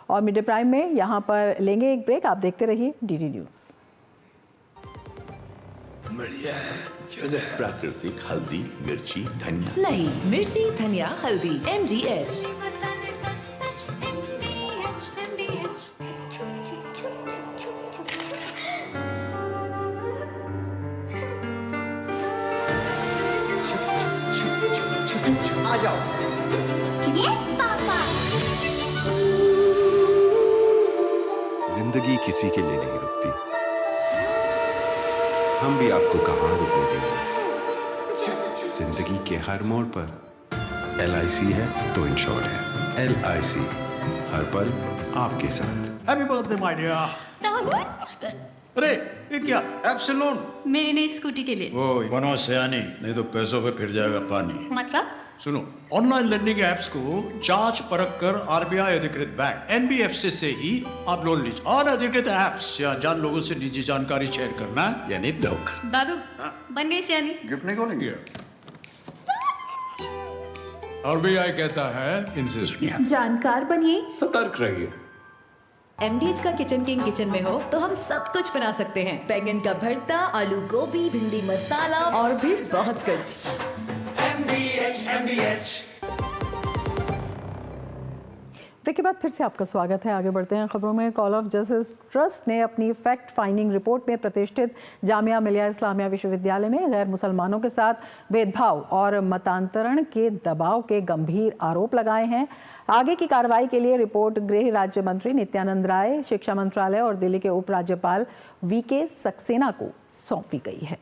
और मिड डे प्राइम में यहाँ पर लेंगे एक ब्रेक, आप देखते रहिए डीडी न्यूज़। बढ़िया है, क्यों है? प्राकृतिक हल्दी, मिर्ची, धनिया। नहीं, मिर्ची, धनिया, हल्दी, MDH। आ जाओ। Yes papa. जिंदगी किसी के लिए नहीं रुकती, हम भी आपको कहाँ रुकने देंगे। जिंदगी के हर मोड़ पर LIC है तो इंश्योर्ड है। LIC, हर पल आपके साथ। Happy birthday my dear. अरे ये क्या ऐप से लोन? मेरी नई स्कूटी के लिए। ओए बनो सयानी, नहीं तो पैसों पे फिर जाएगा पानी। मतलब? सुनो, ऑनलाइन लर्निंग ऐप्स को जांच परख कर RBI अधिकृत बैंक NBFC से ही आप लोन लीजिए। और अधिकृत ऐप्स या जान लोगों से निजी जानकारी शेयर करना यानी धोखा। दादू बन गई सियानी। गिफ्ट नहीं कौन किया? RBI कहता है इनसे सुनिए। जानकार बनिए, सतर्क रहिए। MDH का किचन किंग किचन में हो तो हम सब कुछ बना सकते हैं। बैंगन का भरता, आलू गोभी, भिंडी मसाला और भी बहुत कुछ। MDH। ब्रेक के बाद फिर से आपका स्वागत है। आगे बढ़ते हैं खबरों में। कॉल ऑफ जस्टिस ट्रस्ट ने अपनी फैक्ट फाइंडिंग रिपोर्ट में प्रतिष्ठित जामिया मिलिया इस्लामिया विश्वविद्यालय में गैर मुसलमानों के साथ भेदभाव और मतांतरण के दबाव के गंभीर आरोप लगाए हैं। आगे की कार्रवाई के लिए रिपोर्ट गृह राज्य मंत्री नित्यानंद राय, शिक्षा मंत्रालय और दिल्ली के उपराज्यपाल VK सक्सेना को सौंपी गई है।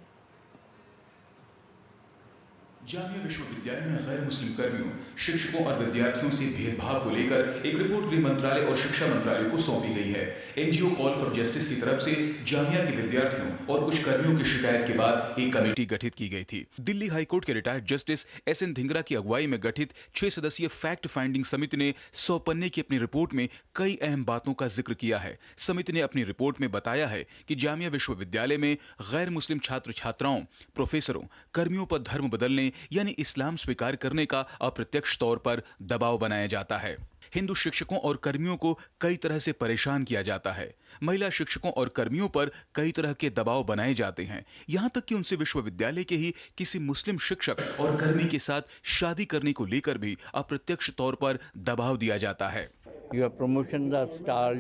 जामिया विश्वविद्यालय में गैर मुस्लिम कर्मियों, शिक्षकों और विद्यार्थियों से भेदभाव को लेकर एक रिपोर्ट गृह मंत्रालय और शिक्षा मंत्रालय को सौंपी गई है। NGO कॉल फॉर जस्टिस की तरफ से जामिया के विद्यार्थियों और कुछ कर्मियों की शिकायत के बाद एक कमेटी गठित की गई थी। दिल्ली हाईकोर्ट के रिटायर्ड जस्टिस SN धिंगरा की अगुवाई में गठित 6 सदस्यीय फैक्ट फाइंडिंग समिति ने 100 पन्ने की अपनी रिपोर्ट में कई अहम बातों का जिक्र किया है। समिति ने अपनी रिपोर्ट में बताया है कि जामिया विश्वविद्यालय में गैर मुस्लिम छात्र छात्राओं, प्रोफेसरों, कर्मियों पर धर्म बदलने यानी इस्लाम स्वीकार करने का अप्रत्यक्ष तौर पर दबाव बनाया जाता है। हिंदू शिक्षकों और कर्मियों को कई तरह से परेशान किया जाता है। महिला शिक्षकों और कर्मियों पर कई तरह के दबाव बनाए जाते हैं, यहां तक कि उनसे विश्वविद्यालय के ही किसी मुस्लिम शिक्षक और कर्मी के साथ शादी करने को लेकर भी अप्रत्यक्ष तौर पर दबाव दिया जाता है। your promotions are stalled,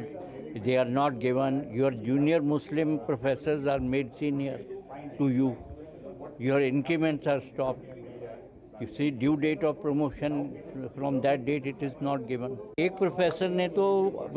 they are not given, your junior Muslim professors are made senior to you, your increments are stopped. You see, due date of promotion, from that date it is not given. एक professor ने तो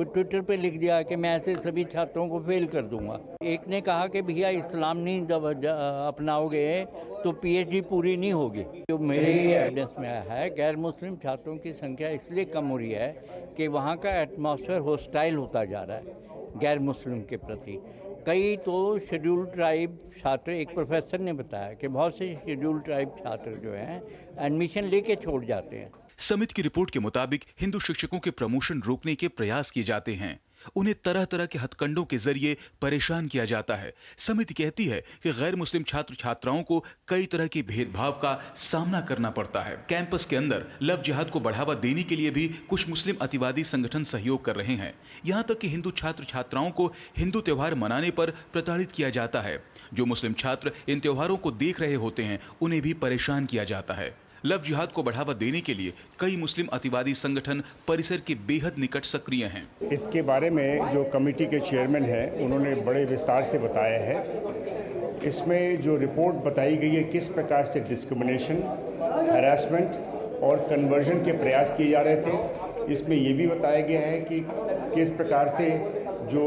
Twitter पे लिख दिया कि मैं ऐसे सभी छात्रों को फेल कर दूंगा। एक ने कहा कि भैया इस्लाम नहीं अपनाओगे तो पीएचडी पूरी नहीं होगी। जो मेरे एविडेंस में है, गैर मुस्लिम छात्रों की संख्या इसलिए कम हो रही है कि वहाँ का एटमॉस्फेयर होस्टाइल होता जा रहा है गैर मुस्लिम के प्रति। कई तो शेड्यूल ट्राइब छात्र, एक प्रोफेसर ने बताया कि बहुत से शेड्यूल ट्राइब छात्र जो हैं एडमिशन लेके छोड़ जाते हैं। समिति की रिपोर्ट के मुताबिक हिंदू शिक्षकों के प्रमोशन रोकने के प्रयास किए जाते हैं। उन्हें तरह तरह के हथकंडों के जरिए परेशान किया जाता है। समिति कहती है कि गैर मुस्लिम छात्र छात्राओं को कई तरह के भेदभाव का सामना करना पड़ता है। कैंपस के अंदर लव जिहाद को बढ़ावा देने के लिए भी कुछ मुस्लिम अतिवादी संगठन सहयोग कर रहे हैं। यहाँ तक कि हिंदू छात्र छात्राओं को हिंदू त्योहार मनाने पर प्रताड़ित किया जाता है। जो मुस्लिम छात्र इन त्योहारों को देख रहे होते हैं उन्हें भी परेशान किया जाता है। लव जिहाद को बढ़ावा देने के लिए कई मुस्लिम अतिवादी संगठन परिसर के बेहद निकट सक्रिय हैं। इसके बारे में जो कमेटी के चेयरमैन हैं उन्होंने बड़े विस्तार से बताया है। इसमें जो रिपोर्ट बताई गई है किस प्रकार से डिस्क्रिमिनेशन, हैरेसमेंट और कन्वर्जन के प्रयास किए जा रहे थे। इसमें ये भी बताया गया है कि किस प्रकार से जो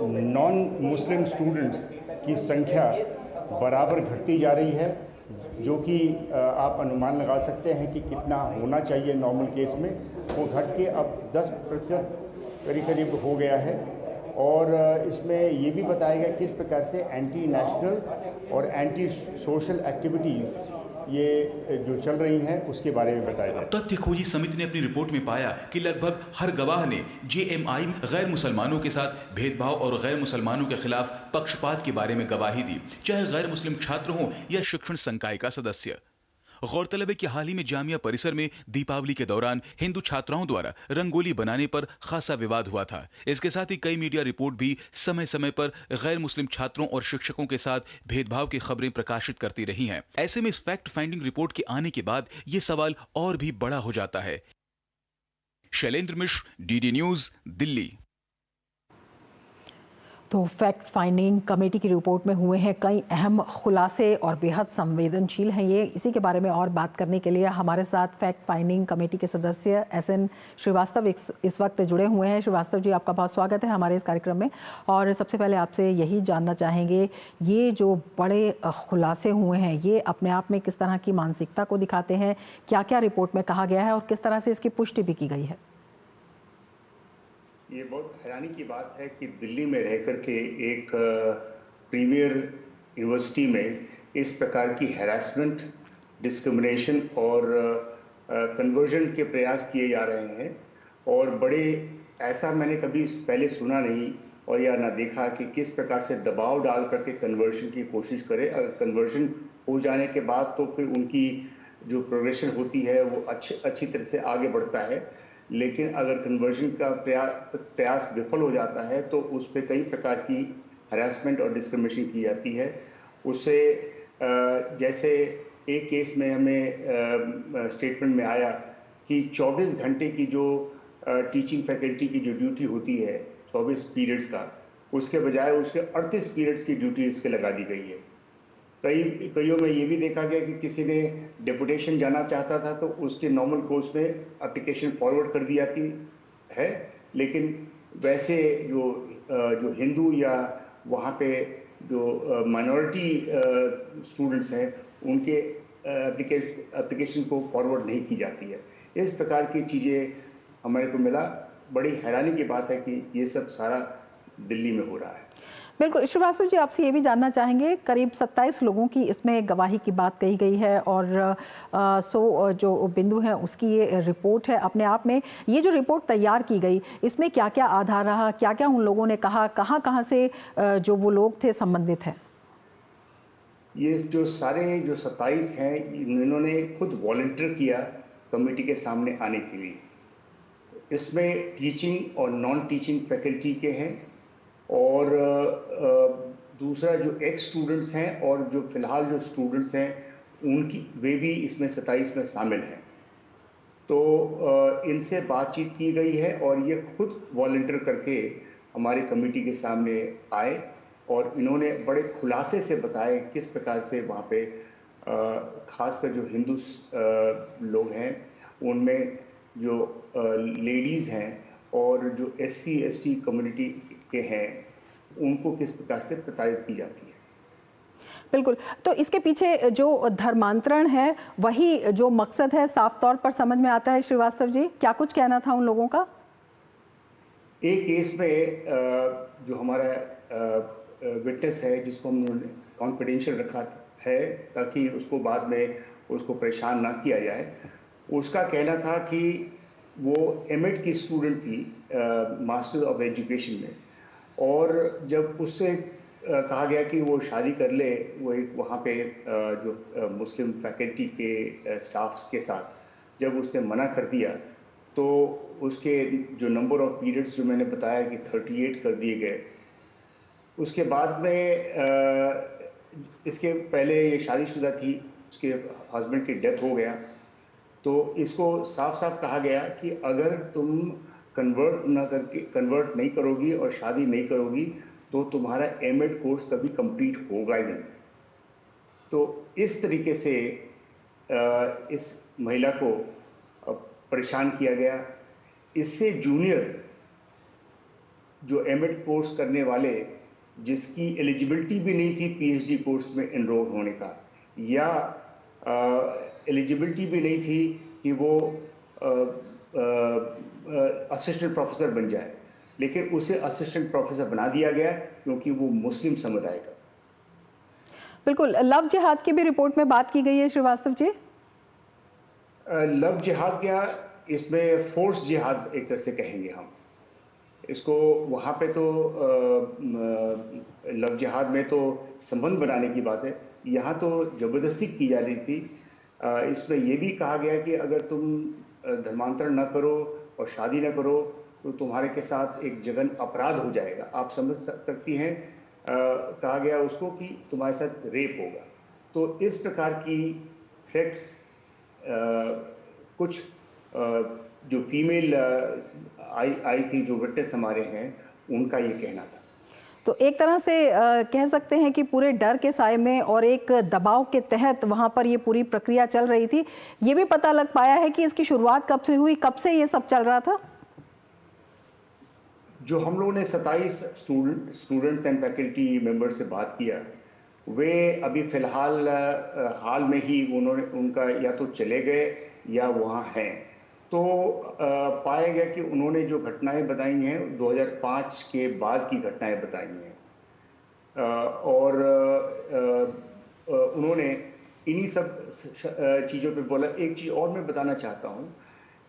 नॉन मुस्लिम स्टूडेंट्स की संख्या बराबर घटती जा रही है, जो कि आप अनुमान लगा सकते हैं कि कितना होना चाहिए नॉर्मल केस में, वो घट के अब 10% करीब हो गया है। और इसमें ये भी बताया गया किस प्रकार से एंटी नेशनल और एंटी सोशल एक्टिविटीज़ ये जो चल रही हैं उसके बारे में बताया गया। तथ्य खोजी समिति ने अपनी रिपोर्ट में पाया कि लगभग हर गवाह ने जेएमआई में गैर मुसलमानों के साथ भेदभाव और गैर मुसलमानों के खिलाफ पक्षपात के बारे में गवाही दी, चाहे गैर मुस्लिम छात्र हों या शिक्षण संकाय का सदस्य। गौरतलब है कि हाल ही में जामिया परिसर में दीपावली के दौरान हिंदू छात्राओं द्वारा रंगोली बनाने पर खासा विवाद हुआ था। इसके साथ ही कई मीडिया रिपोर्ट भी समय समय पर गैर मुस्लिम छात्रों और शिक्षकों के साथ भेदभाव की खबरें प्रकाशित करती रही हैं। ऐसे में इस फैक्ट फाइंडिंग रिपोर्ट के आने के बाद ये सवाल और भी बड़ा हो जाता है। शैलेंद्र मिश्र, डीडी न्यूज, दिल्ली। तो फैक्ट फाइंडिंग कमेटी की रिपोर्ट में हुए हैं कई अहम खुलासे और बेहद संवेदनशील हैं ये। इसी के बारे में और बात करने के लिए हमारे साथ फैक्ट फाइंडिंग कमेटी के सदस्य SN श्रीवास्तव इस वक्त जुड़े हुए हैं। श्रीवास्तव जी, आपका बहुत स्वागत है हमारे इस कार्यक्रम में। और सबसे पहले आपसे यही जानना चाहेंगे, ये जो बड़े खुलासे हुए हैं ये अपने आप में किस तरह की मानसिकता को दिखाते हैं? क्या क्या रिपोर्ट में कहा गया है और किस तरह से इसकी पुष्टि भी की गई है? ये बहुत हैरानी की बात है कि दिल्ली में रह कर के एक प्रीमियर यूनिवर्सिटी में इस प्रकार की हैरेसमेंट, डिस्क्रिमिनेशन और कन्वर्जन के प्रयास किए जा रहे हैं। और बड़े ऐसा मैंने कभी पहले सुना नहीं और या ना देखा कि किस प्रकार से दबाव डाल करके कन्वर्जन की कोशिश करे। अगर कन्वर्जन हो जाने के बाद तो फिर उनकी जो प्रोग्रेशन होती है वो अच्छी तरह से आगे बढ़ता है। लेकिन अगर कन्वर्जन का प्रयास विफल हो जाता है तो उस पर कई प्रकार की हरासमेंट और डिस्क्रिमिनेशन की जाती है। उससे जैसे एक केस में हमें स्टेटमेंट में आया कि 24 घंटे की जो टीचिंग फैकल्टी की जो ड्यूटी होती है 24 पीरियड्स का, उसके बजाय उसके 38 पीरियड्स की ड्यूटी इसके लगा दी गई है। कईयों में ये भी देखा गया कि किसी ने डेपुटेशन जाना चाहता था तो उसके नॉर्मल कोर्स में एप्लीकेशन फॉरवर्ड कर दी जाती है, लेकिन वैसे जो हिंदू या वहाँ पे जो माइनॉरिटी स्टूडेंट्स हैं उनके एप्लीकेशन को फॉरवर्ड नहीं की जाती है। इस प्रकार की चीज़ें हमारे को मिला। बड़ी हैरानी की बात है कि ये सब सारा दिल्ली में हो रहा है। बिल्कुल। श्रीवास्तव जी, आपसे ये भी जानना चाहेंगे, करीब 27 लोगों की इसमें गवाही की बात कही गई है और 100 जो बिंदु हैं उसकी ये रिपोर्ट है अपने आप में। ये जो रिपोर्ट तैयार की गई इसमें क्या क्या आधार रहा, क्या क्या उन लोगों ने कहा, कहाँ से जो वो लोग थे संबंधित हैं? ये जो सारे जो 27 हैं इन्होंने खुद वॉलंटियर किया कमेटी के सामने आने के लिए। इसमें टीचिंग और नॉन टीचिंग फैकल्टी के हैं और दूसरा जो एक्स स्टूडेंट्स हैं और जो फिलहाल जो स्टूडेंट्स हैं उनकी वे भी इसमें 27 में शामिल हैं। तो इनसे बातचीत की गई है और ये खुद वॉलंटियर करके हमारी कमेटी के सामने आए और इन्होंने बड़े खुलासे से बताया किस प्रकार से वहाँ पे खासकर जो हिंदू लोग हैं उनमें जो लेडीज़ हैं और जो SC/ST कम्युनिटी के हैं उनको किस प्रकार से प्रताड़ित की जाती है। बिल्कुल, तो इसके पीछे जो धर्मांतरण है वही जो मकसद है साफ तौर पर समझ में आता है। श्रीवास्तव जी, क्या कुछ कहना था उन लोगों का? एक केस में जो हमारा विटनेस है जिसको हमने कॉन्फिडेंशियल रखा है ताकि उसको बाद में उसको परेशान ना किया जाए, उसका कहना था कि वो एमएड की स्टूडेंट थी मास्टर ऑफ एजुकेशन में, और जब उससे कहा गया कि वो शादी कर ले वो एक वहाँ पे जो मुस्लिम फैकल्टी के स्टाफ्स के साथ जब उसने मना कर दिया तो उसके जो नंबर ऑफ पीरियड्स जो मैंने बताया कि 38 कर दिए गए। उसके बाद में इसके पहले ये शादीशुदा थी, उसके हस्बैंड की डेथ हो गया, तो इसको साफ साफ कहा गया कि अगर तुम कन्वर्ट नहीं करोगी और शादी नहीं करोगी तो तुम्हारा एमएड कोर्स कभी कंप्लीट होगा ही नहीं। तो इस तरीके से इस महिला को परेशान किया गया। इससे जूनियर जो एमएड कोर्स करने वाले जिसकी एलिजिबिलिटी भी नहीं थी पीएचडी कोर्स में एनरोल होने का, या एलिजिबिलिटी भी नहीं थी कि वो असिस्टेंट प्रोफेसर बन जाए, लेकिन उसे असिस्टेंट प्रोफेसर बना दिया गया क्योंकि वो मुस्लिम समुदाय का। बिल्कुल, लव जिहाद की भी रिपोर्ट में बात की गई है श्रीवास्तव जी। लव जिहाद क्या, इसमें फोर्स जिहाद एक तरह से कहेंगे हम इसको। वहाँ पे तो लव जिहाद में तो संबंध बनाने की बात है, यहाँ तो जबरदस्ती की जा रही थी। इसमें यह भी कहा गया कि अगर तुम धर्मांतरण न करो और शादी न करो तो तुम्हारे के साथ एक जघन अपराध हो जाएगा। आप समझ सकती हैं, कहा गया उसको कि तुम्हारे साथ रेप होगा। तो इस प्रकार की थ्रेट्स कुछ जो फीमेल आई थी, जो विटनेस हमारे हैं, उनका ये कहना था। तो एक तरह से कह सकते हैं कि पूरे डर के साए में और एक दबाव के तहत वहां पर ये पूरी प्रक्रिया चल रही थी। ये भी पता लग पाया है कि इसकी शुरुआत कब से हुई, कब से ये सब चल रहा था? जो हम लोगों ने 27 स्टूडेंट्स एंड फैकल्टी मेंबर से बात किया, वे अभी फिलहाल हाल में ही उनका या तो चले गए या वहाँ हैं। तो पाया गया कि उन्होंने जो घटनाएं बताई हैं 2005 के बाद की घटनाएं बताई हैं, और उन्होंने इन्हीं सब चीज़ों पे बोला। एक चीज़ और मैं बताना चाहता हूँ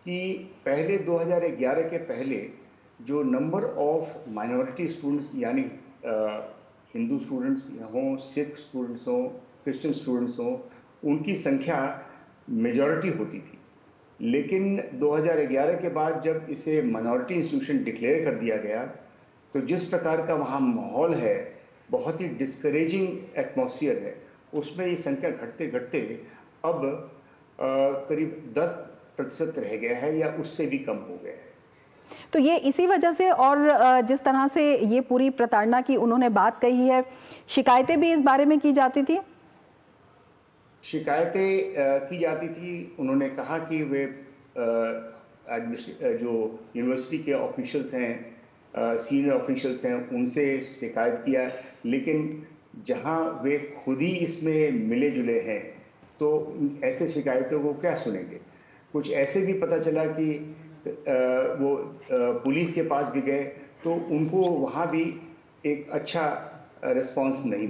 कि पहले 2011 के पहले जो नंबर ऑफ माइनॉरिटी स्टूडेंट्स यानी हिंदू स्टूडेंट्स हों, सिख स्टूडेंट्स हों, क्रिश्चियन स्टूडेंट्स हों, उनकी संख्या मेजॉरिटी होती थी। लेकिन 2011 के बाद जब इसे माइनॉरिटी इंस्टीट्यूशन डिक्लेयर कर दिया गया तो जिस प्रकार का वहाँ माहौल है, बहुत ही डिस्करेजिंग एटमॉस्फेयर है, उसमें ये संख्या घटते घटते अब करीब 10% रह गया है या उससे भी कम हो गया है। तो ये इसी वजह से, और जिस तरह से ये पूरी प्रताड़ना की उन्होंने बात कही है, शिकायतें भी इस बारे में की जाती थी? शिकायतें की जाती थी। उन्होंने कहा कि वे जो यूनिवर्सिटी के ऑफिशियल्स हैं, सीनियर ऑफिशियल्स हैं, उनसे शिकायत किया, लेकिन जहां वे खुद ही इसमें मिले जुले हैं तो ऐसे शिकायतों को क्या सुनेंगे। कुछ ऐसे भी पता चला कि वो पुलिस के पास भी गए तो उनको वहाँ भी एक अच्छा रिस्पांस नहीं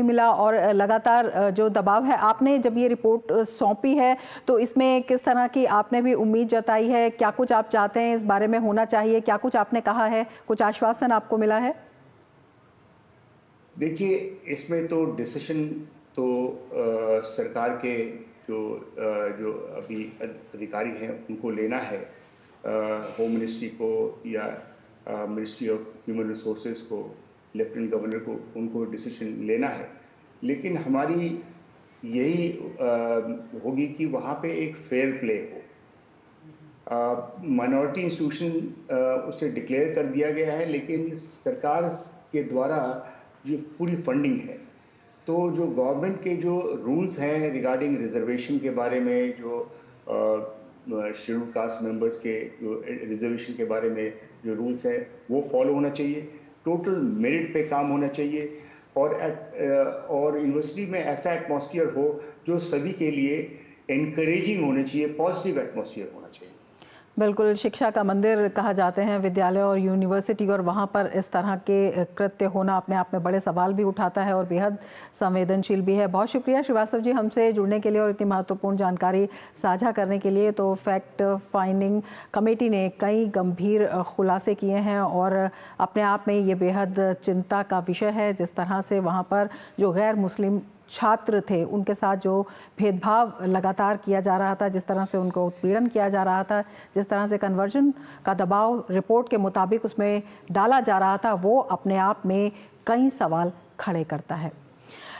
मिला और लगातार जो दबाव है। आपने जब ये रिपोर्ट सौंपी है तो इसमें किस तरह की आपने भी उम्मीद जताई है? क्या कुछ आप चाहते हैं इस बारे में होना चाहिए? क्या कुछ आपने कहा है? कुछ आश्वासन आपको मिला है? देखिए, इसमें तो डिसीजन तो सरकार के जो अभी अधिकारी हैं उनको लेना है, होम मिनिस्ट्री को या मिनिस्ट्री ऑफ ह्यूमन रिसोर्सेज को, लेफ्टिनेंट गवर्नर को, उनको डिसीजन लेना है। लेकिन हमारी यही होगी कि वहाँ पे एक फेयर प्ले हो। माइनॉरिटी इंस्टीट्यूशन उसे डिक्लेयर कर दिया गया है, लेकिन सरकार के द्वारा जो पूरी फंडिंग है, तो जो गवर्नमेंट के जो रूल्स हैं रिगार्डिंग रिजर्वेशन के बारे में, जो शेड्यूल कास्ट मेंबर्स के जो रिजर्वेशन के बारे में जो रूल्स हैं वो फॉलो होना चाहिए। टोटल मेरिट पे काम होना चाहिए और यूनिवर्सिटी में ऐसा एटमॉस्फेयर हो जो सभी के लिए एनकरेजिंग होना चाहिए, पॉजिटिव एटमॉस्फेयर होना चाहिए। बिल्कुल, शिक्षा का मंदिर कहा जाते हैं विद्यालय और यूनिवर्सिटी, और वहाँ पर इस तरह के कृत्य होना अपने आप में बड़े सवाल भी उठाता है और बेहद संवेदनशील भी है। बहुत शुक्रिया श्रीवास्तव जी हमसे जुड़ने के लिए और इतनी महत्वपूर्ण जानकारी साझा करने के लिए। तो फैक्ट फाइंडिंग कमेटी ने कई गंभीर खुलासे किए हैं और अपने आप में ये बेहद चिंता का विषय है जिस तरह से वहाँ पर जो गैर मुस्लिम छात्र थे उनके साथ जो भेदभाव लगातार किया जा रहा था, जिस तरह से उनको उत्पीड़न किया जा रहा था, जिस तरह से कन्वर्जन का दबाव रिपोर्ट के मुताबिक उसमें डाला जा रहा था, वो अपने आप में कई सवाल खड़े करता है।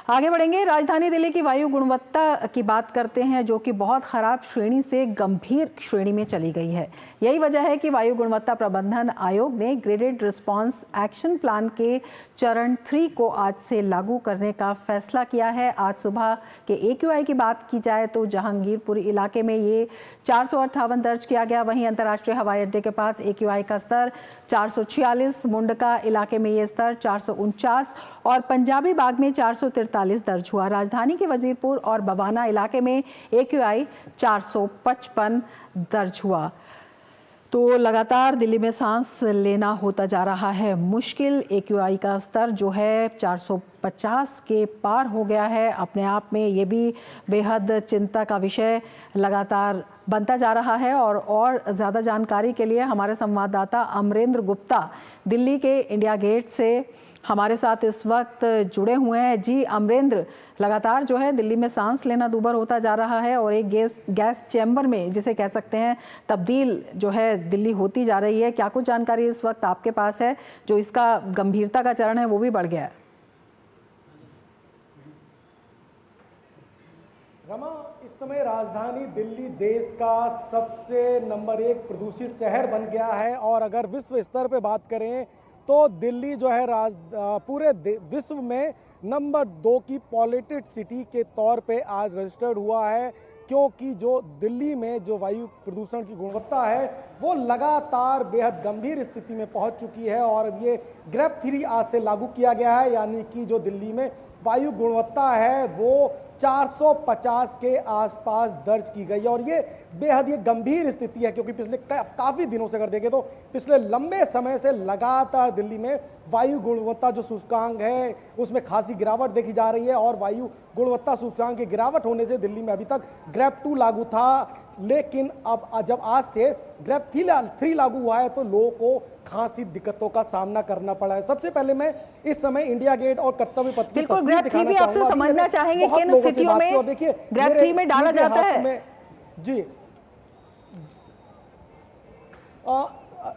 आगे बढ़ेंगे, राजधानी दिल्ली की वायु गुणवत्ता की बात करते हैं जो कि बहुत ख़राब श्रेणी से गंभीर श्रेणी में चली गई है। यही वजह है कि वायु गुणवत्ता प्रबंधन आयोग ने ग्रेडेड रिस्पांस एक्शन प्लान के चरण 3 को आज से लागू करने का फैसला किया है। आज सुबह के AQI की बात की जाए तो जहांगीरपुर इलाके में ये 458 दर्ज किया गया, वहीं अंतर्राष्ट्रीय हवाई अड्डे के पास AQI का स्तर 446, मुंडका इलाके में ये स्तर 449 और पंजाबी बाग में 443 दर्ज हुआ। राजधानी के वजीरपुर और बवाना इलाके में AQI 455 दर्ज हुआ। तो लगातार दिल्ली में सांस लेना होता जा रहा है मुश्किल। AQI का स्तर जो है 450 के पार हो गया है। अपने आप में ये भी बेहद चिंता का विषय लगातार बनता जा रहा है। और ज़्यादा जानकारी के लिए हमारे संवाददाता अमरेंद्र गुप्ता दिल्ली के इंडिया गेट से हमारे साथ इस वक्त जुड़े हुए हैं। जी अमरेंद्र, लगातार जो है दिल्ली में सांस लेना दूभर होता जा रहा है और एक गैस चैम्बर में जिसे कह सकते हैं तब्दील जो है दिल्ली होती जा रही है। क्या कुछ जानकारी इस वक्त आपके पास है जो इसका गंभीरता का चरण है वो भी बढ़ गया है? रमा, इस समय राजधानी दिल्ली देश का सबसे नंबर 1 प्रदूषित शहर बन गया है और अगर विश्व स्तर पे बात करें तो दिल्ली जो है पूरे विश्व में नंबर 2 की पॉल्यूटेड सिटी के तौर पे आज रजिस्टर्ड हुआ है, क्योंकि जो दिल्ली में जो वायु प्रदूषण की गुणवत्ता है वो लगातार बेहद गंभीर स्थिति में पहुंच चुकी है और अब ये ग्रेड 3 आज से लागू किया गया है, यानी कि जो दिल्ली में वायु गुणवत्ता है वो 450 के आसपास दर्ज की गई है और ये बेहद ये गंभीर स्थिति है, क्योंकि पिछले काफ़ी दिनों से अगर देखें तो पिछले लंबे समय से लगातार दिल्ली में वायु गुणवत्ता जो सूचकांक है उसमें खासी गिरावट देखी जा रही है और वायु गुणवत्ता सूचकांक की गिरावट होने से दिल्ली में अभी तक ग्रेड 2 लागू था, लेकिन अब जब आज से ग्रेड 3 लागू हुआ है तो लोगों को खासी दिक्कतों का सामना करना पड़ा है। सबसे पहले मैं इस समय इंडिया गेट और कर्तव्य पथ की तस्वीर दिखाना चाहूंगा। समझना चाहेंगे किन स्थितियों में देखिए ग्रेड 3 में डाला जाता है। जी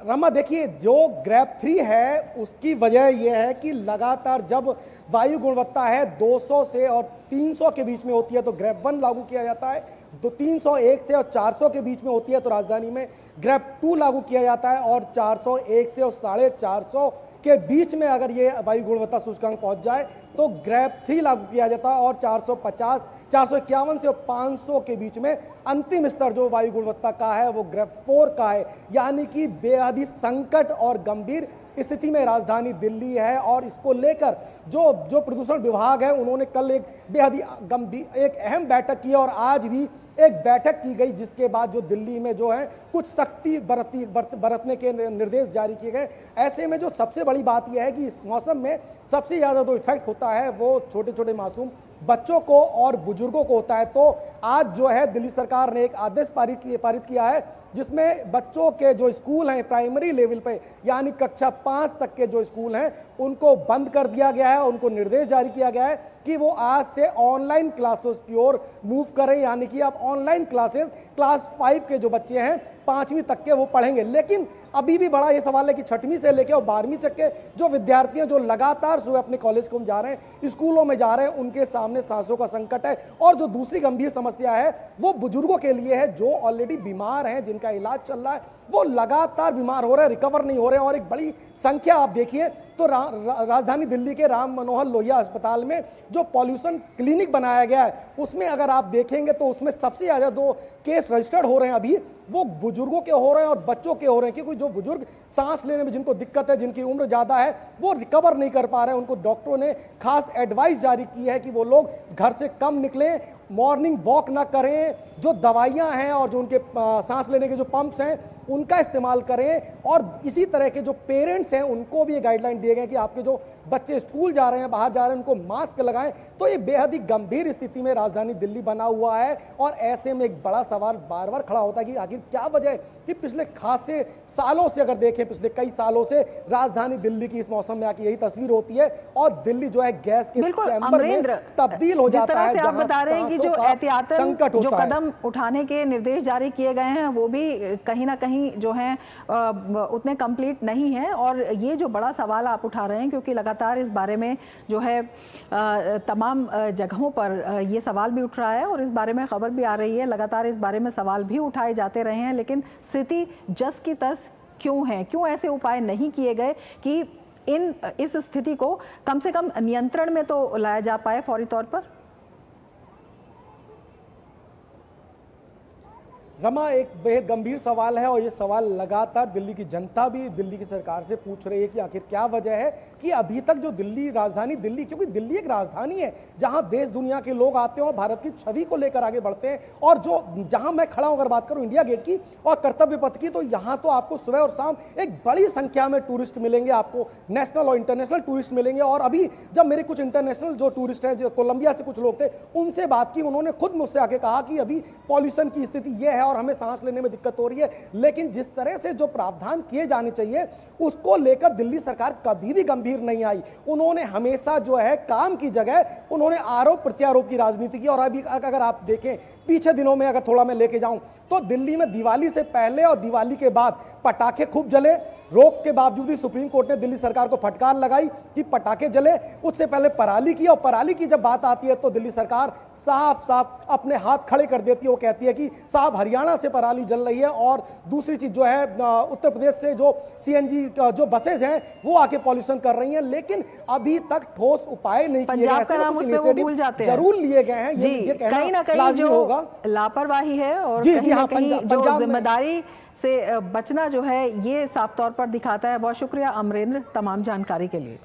रमा, देखिए जो ग्रेड 3 है उसकी वजह यह है कि लगातार जब वायु गुणवत्ता है 200 से और 300 के बीच में होती है तो ग्रेड 1 लागू किया जाता है, 301 से और 400 के बीच में होती है तो राजधानी में ग्रेड 2 लागू किया जाता है और 401 से और 450 के बीच में अगर ये वायु गुणवत्ता सूचकांक पहुंच जाए तो ग्रेड 3 लागू किया जाता है और 450, 451 से 500 के बीच में अंतिम स्तर जो वायु गुणवत्ता का है वो ग्रेड 4 का है, यानी कि बेहद ही संकट और गंभीर स्थिति में राजधानी दिल्ली है। और इसको लेकर जो प्रदूषण विभाग है उन्होंने कल एक बेहद ही गंभीर एक अहम बैठक की और आज भी एक बैठक की गई, जिसके बाद जो दिल्ली में जो है कुछ सख्ती बरतने के निर्देश जारी किए गए। ऐसे में जो सबसे बड़ी बात यह है कि इस मौसम में सबसे ज़्यादा जो इफेक्ट होता है वो छोटे छोटे मासूम बच्चों को और बुजुर्गों को होता है। तो आज जो है दिल्ली सरकार ने एक आदेश पारित किया है जिसमें बच्चों के जो स्कूल हैं प्राइमरी लेवल पे यानी कक्षा 5 तक के जो स्कूल हैं उनको बंद कर दिया गया है। उनको निर्देश जारी किया गया है कि वो आज से ऑनलाइन क्लासेस की ओर मूव करें, यानी कि अब ऑनलाइन क्लासेस क्लास 5 के जो बच्चे हैं 5वीं तक के वो पढ़ेंगे। लेकिन अभी भी बड़ा ये सवाल है कि 6वीं से लेकर और 12वीं तक के जो विद्यार्थी हैं जो लगातार सुबह अपने कॉलेज को जा रहे हैं, स्कूलों में जा रहे हैं, उनके सामने सांसों का संकट है। और जो दूसरी गंभीर समस्या है वो बुजुर्गों के लिए है, जो ऑलरेडी बीमार हैं, जिनका इलाज चल रहा है, वो लगातार बीमार हो रहे हैं, रिकवर नहीं हो रहे हैं। और एक बड़ी संख्या आप देखिए तो राजधानी दिल्ली के राम मनोहर लोहिया अस्पताल में जो पॉल्यूशन क्लिनिक बनाया गया है, उसमें अगर आप देखेंगे तो उसमें सबसे ज़्यादा 2 केस रजिस्टर्ड हो रहे हैं अभी, वो बुजुर्गों के हो रहे हैं और बच्चों के हो रहे हैं। क्योंकि जो बुजुर्ग सांस लेने में जिनको दिक्कत है, जिनकी उम्र ज़्यादा है, वो रिकवर नहीं कर पा रहे हैं। उनको डॉक्टरों ने खास एडवाइस जारी की है कि वो लोग घर से कम निकलें, मॉर्निंग वॉक ना करें, जो दवाइयां हैं और जो उनके सांस लेने के जो पंप्स हैं उनका इस्तेमाल करें। और इसी तरह के जो पेरेंट्स हैं उनको भी ये गाइडलाइन दिए गए कि आपके जो बच्चे स्कूल जा रहे हैं, बाहर जा रहे हैं, उनको मास्क लगाएं। तो ये बेहद ही गंभीर स्थिति में राजधानी दिल्ली बना हुआ है। और ऐसे में एक बड़ा सवाल बार बार खड़ा होता है कि आखिर क्या वजह है कि पिछले खासे सालों से, अगर देखें पिछले कई सालों से राजधानी दिल्ली की इस मौसम में आके यही तस्वीर होती है और दिल्ली जो है गैस के चैम्बर में तब्दील हो जाता है। आप बता रहे हैं कि जो एहतियातन जो कदम उठाने के निर्देश जारी किए गए हैं वो भी कहीं ना कहीं जो हैं उतने कंप्लीट नहीं है। और ये जो बड़ा सवाल आप उठा रहे हैं, क्योंकि लगातार इस बारे में जो है तमाम जगहों पर ये सवाल भी उठ रहा है और इस बारे में खबर भी आ रही है, लगातार इस बारे में सवाल भी उठाए जाते रहे हैं, लेकिन स्थिति जस की तस क्यों है? क्यों ऐसे उपाय नहीं किए गए कि इस स्थिति को कम से कम नियंत्रण में तो लाया जा पाए फौरी तौर पर? रमा, एक बेहद गंभीर सवाल है और ये सवाल लगातार दिल्ली की जनता भी दिल्ली की सरकार से पूछ रही है कि आखिर क्या वजह है कि अभी तक जो राजधानी दिल्ली, क्योंकि दिल्ली एक राजधानी है जहां देश दुनिया के लोग आते हैं और भारत की छवि को लेकर आगे बढ़ते हैं। और जो जहां मैं खड़ा हूं, अगर बात करूं इंडिया गेट की और कर्तव्य पथ की, तो यहाँ तो आपको सुबह और शाम एक बड़ी संख्या में टूरिस्ट मिलेंगे, आपको नेशनल और इंटरनेशनल टूरिस्ट मिलेंगे। और अभी जब मेरे कुछ इंटरनेशनल जो टूरिस्ट हैं, जो कोलंबिया से कुछ लोग थे, उनसे बात की, उन्होंने खुद मुझसे आके कहा कि अभी पॉल्यूशन की स्थिति यह है और हमें सांस लेने में दिक्कत हो रही है। लेकिन जिस तरह से जो प्रावधान किए जाने चाहिए उसको लेकर दिल्ली सरकार कभी भी गंभीर नहीं आई। उन्होंने हमेशा जो है काम की जगह उन्होंने आरोप प्रत्यारोप की राजनीति की। और अभी अगर आप देखें पीछे दिनों में, अगर थोड़ा मैं लेके जाऊं, तो दिल्ली में दिवाली से पहले और दिवाली के बाद पटाखे खूब जले। रोक के बावजूद ही सुप्रीम कोर्ट ने दिल्ली सरकार को फटकार लगाई कि पटाखे जले। उससे पहले पराली की, और पराली की जब बात आती है तो दिल्ली सरकार साफ साफ अपने हाथ खड़े कर देती है। वो कहती है कि साहब हरियाणा से पराली जल रही है। और दूसरी चीज जो है, उत्तर प्रदेश से जो सीएनजी जो बसेज हैं वो आके पॉल्यूशन कर रही हैं। लेकिन अभी तक ठोस उपाय नहीं किए गए। ऐसे कुछ इनिशिएटिव जरूर लिए गए हैं, ये कहना लाजमी होगा। लापरवाही है और पंजाब जिम्मेदारी से बचना जो है ये साफ तौर पर दिखाता है। बहुत शुक्रिया अमरेंद्र तमाम जानकारी के लिए।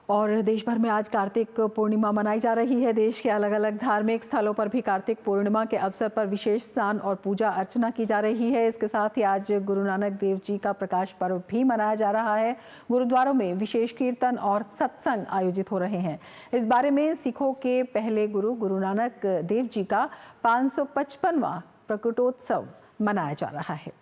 और देश भर में आज कार्तिक पूर्णिमा मनाई जा रही है। देश के अलग अलग धार्मिक स्थलों पर भी कार्तिक पूर्णिमा के अवसर पर विशेष स्नान और पूजा अर्चना की जा रही है। इसके साथ ही आज गुरु नानक देव जी का प्रकाश पर्व भी मनाया जा रहा है। गुरुद्वारों में विशेष कीर्तन और सत्संग आयोजित हो रहे हैं। इस बारे में सिखों के पहले गुरु नानक देव जी का 555वां प्रकटोत्सव मनाया जा रहा है।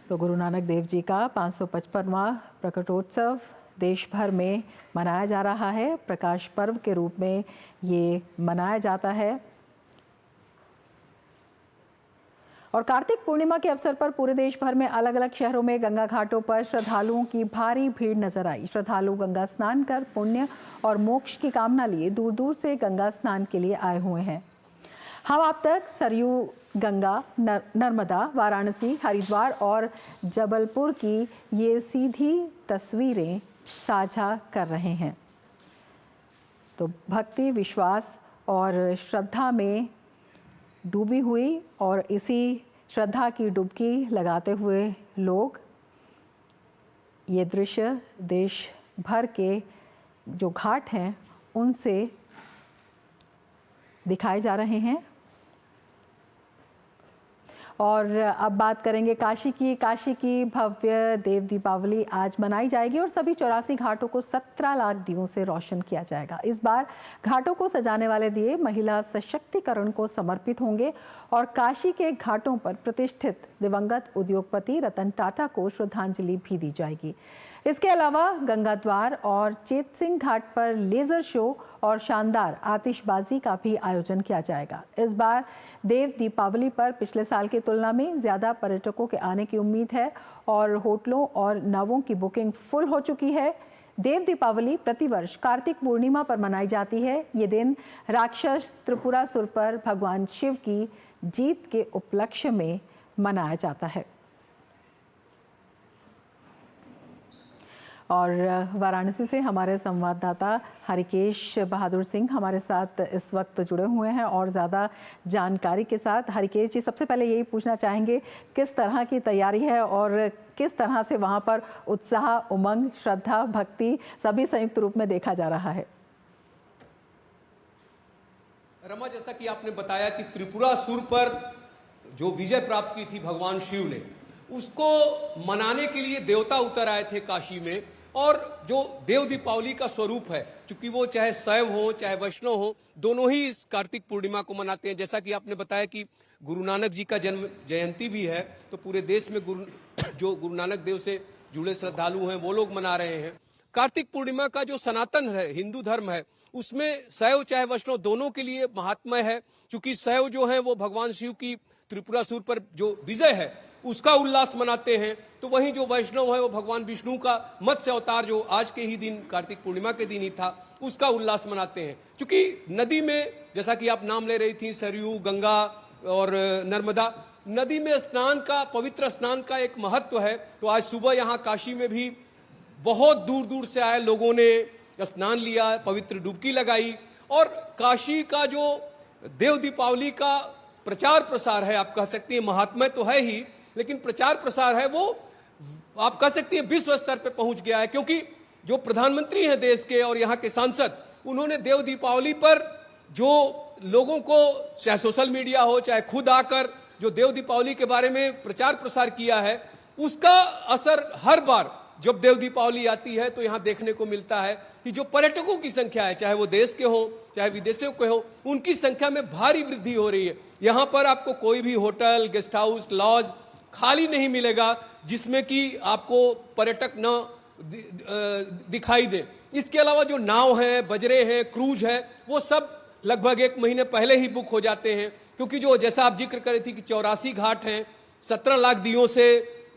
तो गुरु नानक देव जी का 555वां प्रकटोत्सव देश भर में मनाया जा रहा है। प्रकाश पर्व के रूप में ये मनाया जाता है। और कार्तिक पूर्णिमा के अवसर पर पूरे देश भर में अलग अलग शहरों में गंगा घाटों पर श्रद्धालुओं की भारी भीड़ नजर आई। श्रद्धालु गंगा स्नान कर पुण्य और मोक्ष की कामना लिए दूर दूर से गंगा स्नान के लिए आए हुए हैं। हम आप तक सरयू, गंगा, नर्मदा, वाराणसी, हरिद्वार और जबलपुर की ये सीधी तस्वीरें साझा कर रहे हैं। तो भक्ति, विश्वास और श्रद्धा में डूबी हुई और इसी श्रद्धा की डुबकी लगाते हुए लोग ये दृश्य देश भर के जो घाट हैं उनसे दिखाए जा रहे हैं। और अब बात करेंगे काशी की। काशी की भव्य देव दीपावली आज मनाई जाएगी और सभी 84 घाटों को 17 लाख दियों से रोशन किया जाएगा। इस बार घाटों को सजाने वाले दिए महिला सशक्तिकरण को समर्पित होंगे और काशी के घाटों पर प्रतिष्ठित दिवंगत उद्योगपति रतन टाटा को श्रद्धांजलि भी दी जाएगी। इसके अलावा गंगा द्वार और चेतसिंह घाट पर लेजर शो और शानदार आतिशबाजी का भी आयोजन किया जाएगा। इस बार देव दीपावली पर पिछले साल की तुलना में ज्यादा पर्यटकों के आने की उम्मीद है और होटलों और नावों की बुकिंग फुल हो चुकी है। देव दीपावली प्रतिवर्ष कार्तिक पूर्णिमा पर मनाई जाती है। ये दिन राक्षस त्रिपुरासुर पर भगवान शिव की जीत के उपलक्ष्य में मनाया जाता है। और वाराणसी से हमारे संवाददाता हरिकेश बहादुर सिंह हमारे साथ इस वक्त जुड़े हुए हैं और ज़्यादा जानकारी के साथ। हरिकेश जी, सबसे पहले यही पूछना चाहेंगे किस तरह की तैयारी है और किस तरह से वहाँ पर उत्साह, उमंग, श्रद्धा, भक्ति सभी संयुक्त रूप में देखा जा रहा है? रमा, जैसा कि आपने बताया कि त्रिपुरासुर पर जो विजय प्राप्त की थी भगवान शिव ने, उसको मनाने के लिए देवता उतर आए थे काशी में। और जो देव दीपावली का स्वरूप है, चूंकि वो चाहे शैव हो चाहे वैष्णव हो, दोनों ही इस कार्तिक पूर्णिमा को मनाते हैं। जैसा कि आपने बताया कि गुरु नानक जी का जन्म जयंती भी है, तो पूरे देश में जो गुरु नानक देव से जुड़े श्रद्धालु हैं वो लोग मना रहे हैं। कार्तिक पूर्णिमा का जो सनातन है, हिंदू धर्म है, उसमें शैव चाहे वैष्णव दोनों के लिए महात्म्य है। चूंकि शैव जो है वो भगवान शिव की त्रिपुरासुर पर जो विजय है उसका उल्लास मनाते हैं, तो वहीं जो वैष्णव है वो भगवान विष्णु का मत्स्य अवतार जो आज के ही दिन कार्तिक पूर्णिमा के दिन ही था उसका उल्लास मनाते हैं। क्योंकि नदी में, जैसा कि आप नाम ले रही थी, सरयू, गंगा और नर्मदा, नदी में स्नान का, पवित्र स्नान का एक महत्व है। तो आज सुबह यहाँ काशी में भी बहुत दूर दूर से आए लोगों ने स्नान लिया, पवित्र डुबकी लगाई। और काशी का जो देव दीपावली का प्रचार प्रसार है, आप कह सकती हैं महात्म्य तो है ही, लेकिन प्रचार प्रसार है वो आप कह सकती हैं विश्व स्तर पे पहुंच गया है। क्योंकि जो प्रधानमंत्री हैं देश के और यहाँ के सांसद, उन्होंने देव दीपावली पर जो लोगों को, चाहे सोशल मीडिया हो चाहे खुद आकर जो देव दीपावली के बारे में प्रचार प्रसार किया है, उसका असर हर बार जब देव दीपावली आती है तो यहाँ देखने को मिलता है कि जो पर्यटकों की संख्या है, चाहे वो देश के हो चाहे विदेशियों के हो, उनकी संख्या में भारी वृद्धि हो रही है। यहाँ पर आपको कोई भी होटल, गेस्ट हाउस, लॉज खाली नहीं मिलेगा जिसमें कि आपको पर्यटक न दिखाई दे। इसके अलावा जो नाव है, बजरे हैं, क्रूज है, वो सब लगभग 1 महीने पहले ही बुक हो जाते हैं। क्योंकि जो जैसा आप जिक्र कर रही थी कि 84 घाट हैं, 17 लाख दियों से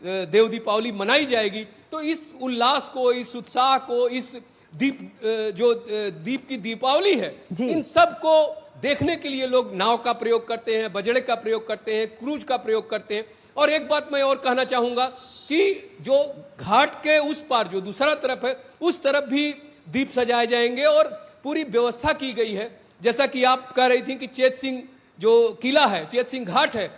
देव दीपावली मनाई जाएगी, तो इस उल्लास को, इस उत्साह को, इस दीप की दीपावली है, इन सब को देखने के लिए लोग नाव का प्रयोग करते हैं, बजड़े का प्रयोग करते हैं, क्रूज का प्रयोग करते हैं। और एक बात मैं और कहना चाहूंगा कि जो घाट के उस पार जो दूसरा तरफ है, उस तरफ भी दीप सजाए जाएंगे और पूरी व्यवस्था की गई है। जैसा कि आप कह रही थी कि चेतसिंह जो किला है, चेतसिंह घाट है,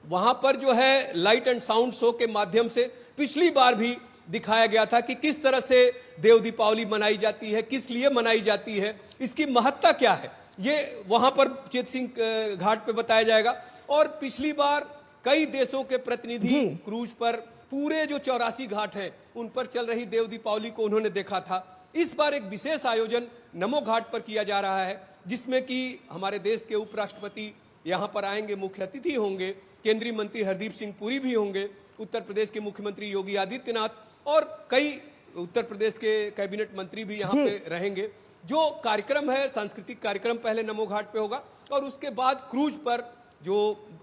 वहां पर जो है लाइट एंड साउंड शो के माध्यम से पिछली बार भी दिखाया गया था कि किस तरह से देव दीपावली मनाई जाती है, किस लिए मनाई जाती है, इसकी महत्ता क्या है, ये वहां पर चेतसिंह घाट पे बताया जाएगा। और पिछली बार कई देशों के प्रतिनिधि क्रूज पर पूरे जो 84 घाट हैं उन पर चल रही देव दीपावली को उन्होंने देखा था। इस बार एक विशेष आयोजन नमो घाट पर किया जा रहा है, जिसमें कि हमारे देश के उपराष्ट्रपति यहाँ पर आएंगे, मुख्य अतिथि होंगे, केंद्रीय मंत्री हरदीप सिंह पुरी भी होंगे, उत्तर प्रदेश के मुख्यमंत्री योगी आदित्यनाथ और कई उत्तर प्रदेश के कैबिनेट मंत्री भी यहाँ पे रहेंगे। जो कार्यक्रम है, सांस्कृतिक कार्यक्रम पहले नमो घाट पे होगा और उसके बाद क्रूज पर जो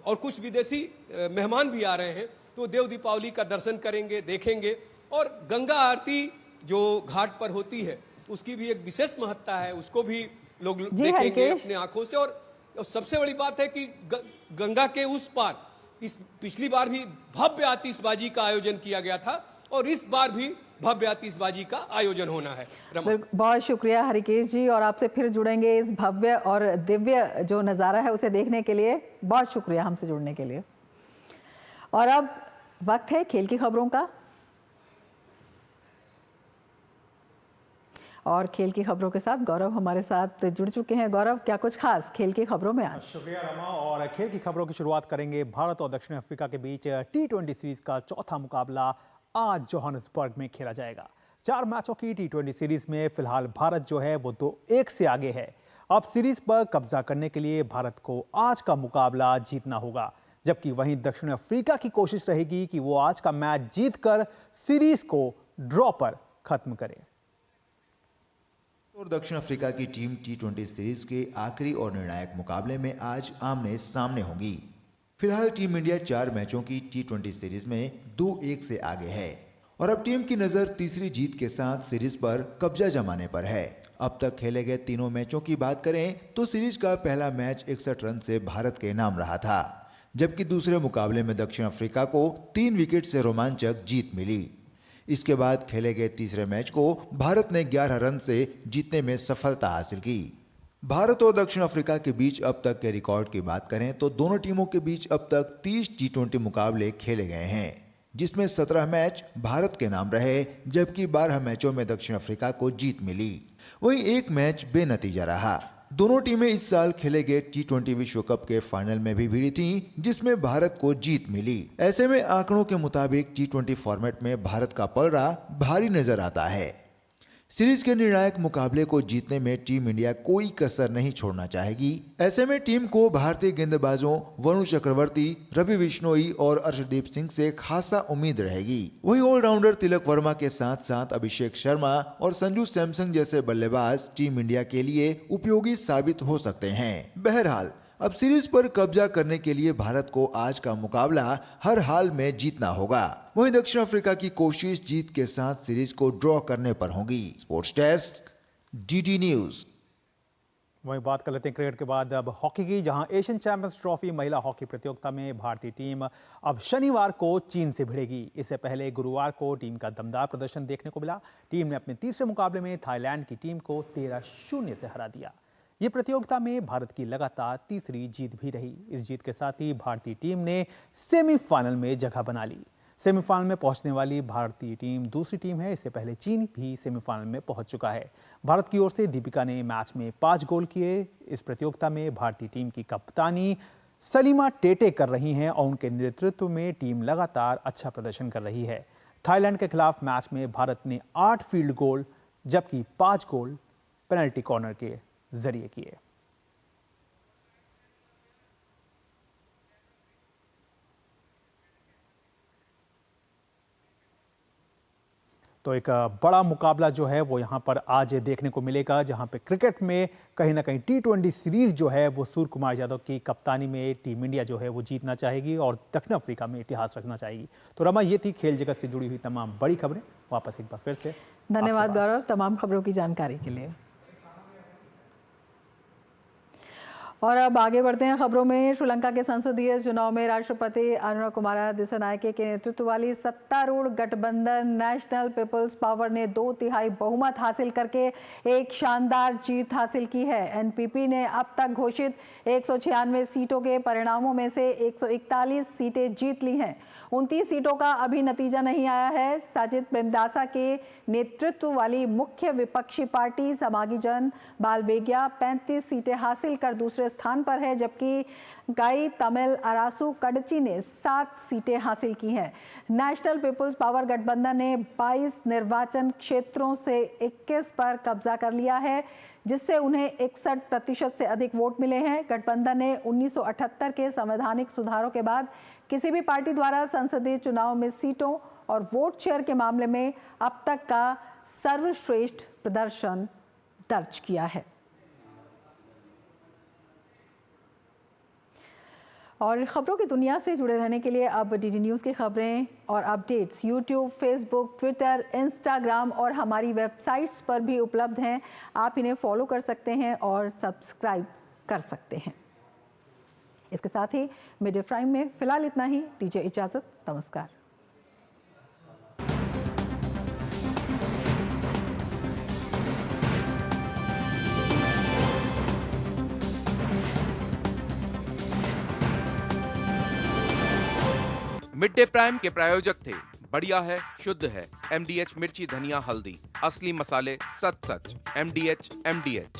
और कुछ विदेशी मेहमान भी आ रहे हैं, तो देव दीपावली का दर्शन करेंगे, देखेंगे। और गंगा आरती जो घाट पर होती है उसकी भी एक विशेष महत्ता है, उसको भी लोग देखेंगे अपने आंखों से। और सबसे बड़ी बात है कि गंगा के उस पार इस पिछली बार भी भव्य आतिशबाजी का आयोजन किया गया था और इस बार भी भव्य आतिशबाजी का आयोजन होना है। बहुत शुक्रिया हरिकेश जी, और आपसे फिर जुड़ेंगे इस भव्य और दिव्य जो नज़ारा है उसे देखने के लिए। बहुत शुक्रिया हमसे जुड़ने के लिए। और अब वक्त है खेल की खबरों का। और खेल की खबरों के साथ गौरव हमारे साथ जुड़ चुके हैं। गौरव, क्या कुछ खास खेल की खबरों में आज? शुक्रिया रमा। और खेल की खबरों की शुरुआत करेंगे भारत और दक्षिण अफ्रीका के बीच T20 सीरीज का चौथा मुकाबला आज जोहानिसबर्ग में खेला जाएगा। 4 मैचों की T20 सीरीज में फिलहाल भारत जो है वो 2-1 से आगे है। अब सीरीज पर कब्जा करने के लिए भारत को आज का मुकाबला जीतना होगा, जबकि वहीं दक्षिण अफ्रीका की कोशिश रहेगी कि वो आज का मैच जीतकर सीरीज को ड्रॉ पर खत्म करे। और दक्षिण अफ्रीका की टीम T20 सीरीज के आखिरी और निर्णायक मुकाबले में आज आमने सामने होगी। फिलहाल टीम इंडिया 4 मैचों की T20 सीरीज में 2-1 से आगे है और अब टीम की नजर तीसरी जीत के साथ सीरीज पर कब्जा जमाने पर है। अब तक खेले गए तीनों मैचों की बात करें तो सीरीज का पहला मैच 61 रन से भारत के नाम रहा था, जबकि दूसरे मुकाबले में दक्षिण अफ्रीका को 3 विकेट से रोमांचक जीत मिली। इसके बाद खेले गए तीसरे मैच को भारत ने 11 रन से जीतने में सफलता हासिल की। भारत और दक्षिण अफ्रीका के बीच अब तक के रिकॉर्ड की बात करें तो दोनों टीमों के बीच अब तक 30 T20 मुकाबले खेले गए हैं, जिसमें 17 मैच भारत के नाम रहे, जबकि 12 मैचों में दक्षिण अफ्रीका को जीत मिली। वहीं एक मैच बेनतीजा रहा। दोनों टीमें इस साल खेले गए T20 विश्व कप के फाइनल में भी भिड़ी थीं, जिसमें भारत को जीत मिली। ऐसे में आंकड़ों के मुताबिक T20 फॉर्मेट में भारत का पलड़ा भारी नजर आता है। सीरीज के निर्णायक मुकाबले को जीतने में टीम इंडिया कोई कसर नहीं छोड़ना चाहेगी। ऐसे में टीम को भारतीय गेंदबाजों वरुण चक्रवर्ती, रवि बिश्नोई और अर्शदीप सिंह से खासा उम्मीद रहेगी। वहीं ऑलराउंडर तिलक वर्मा के साथ साथ अभिषेक शर्मा और संजू सैमसन जैसे बल्लेबाज टीम इंडिया के लिए उपयोगी साबित हो सकते हैं। बहरहाल अब सीरीज पर कब्जा करने के लिए भारत को आज का मुकाबला हर हाल में जीतना होगा। वहीं दक्षिण अफ्रीका की कोशिश जीत के साथ सीरीज को ड्रॉ करने पर होगी। Sports desk, DD news. वहीं बात कर लेते हैं क्रिकेट के बाद अब हॉकी की, जहां एशियन चैंपियंस ट्रॉफी महिला हॉकी प्रतियोगिता में भारतीय टीम अब शनिवार को चीन से भिड़ेगी। इससे पहले गुरुवार को टीम का दमदार प्रदर्शन देखने को मिला। टीम ने अपने तीसरे मुकाबले में थाईलैंड की टीम को 13-0 से हरा दिया। ये प्रतियोगिता में भारत की लगातार तीसरी जीत भी रही। इस जीत के साथ ही भारतीय टीम ने सेमीफाइनल में जगह बना ली। सेमीफाइनल में पहुंचने वाली भारतीय टीम दूसरी टीम है। इससे पहले चीन भी सेमीफाइनल में पहुंच चुका है। भारत की ओर से दीपिका ने मैच में 5 गोल किए। इस प्रतियोगिता में भारतीय टीम की कप्तानी सलीमा टेटे कर रही हैं और उनके नेतृत्व में टीम लगातार अच्छा प्रदर्शन कर रही है। थाईलैंड के खिलाफ मैच में भारत ने 8 फील्ड गोल जबकि 5 गोल पेनल्टी कॉर्नर के जरिए किए। तो एक बड़ा मुकाबला जो है वो यहां पर आज देखने को मिलेगा, जहां पे क्रिकेट में कहीं ना कहीं T20 सीरीज जो है वो सूर्य कुमार यादव की कप्तानी में टीम इंडिया जो है वो जीतना चाहेगी और दक्षिण अफ्रीका में इतिहास रचना चाहेगी। तो रमा, ये थी खेल जगत से जुड़ी हुई तमाम बड़ी खबरें। वापस एक बार फिर से धन्यवाद गौरव तमाम खबरों की जानकारी के लिए। और अब आगे बढ़ते हैं खबरों में। श्रीलंका के संसदीय चुनाव में राष्ट्रपति अनुराकुमारा दिसानायके के नेतृत्व वाली सत्तारूढ़ गठबंधन नेशनल पीपल्स पावर ने 2/3 बहुमत हासिल करके एक शानदार जीत हासिल की है। एनपीपी ने अब तक घोषित 196 सीटों के परिणामों में से 141 सीटें जीत ली हैं। 29 सीटों का अभी नतीजा नहीं आया है। साजिद प्रेमदासा के नेतृत्व वाली मुख्य विपक्षी पार्टी समागी जन बालवेगिया 35 सीटें हासिल कर दूसरे स्थान पर है, जबकि गाई तमिल अरासू कडची ने 7 सीटें हासिल की हैं। नेशनल पीपल्स पावर गठबंधन ने 22 निर्वाचन क्षेत्रों से 21 पर कब्जा कर लिया है, जिससे उन्हें 61% से अधिक वोट मिले हैं। गठबंधन ने 1978 के संवैधानिक सुधारों के बाद किसी भी पार्टी द्वारा संसदीय चुनाव में सीटों और वोट शेयर के मामले में अब तक का सर्वश्रेष्ठ प्रदर्शन दर्ज किया है। और खबरों की दुनिया से जुड़े रहने के लिए अब DD न्यूज़ की खबरें और updates YouTube, Facebook, Twitter, Instagram और हमारी वेबसाइट्स पर भी उपलब्ध हैं। आप इन्हें फॉलो कर सकते हैं और सब्सक्राइब कर सकते हैं। इसके साथ ही मीडिया प्राइम में फिलहाल इतना ही। दीजिए इजाजत, नमस्कार। मिड डे प्राइम के प्रायोजक थे बढ़िया है, शुद्ध है। MDH मिर्ची, धनिया, हल्दी, असली मसाले, सच सच। MDH।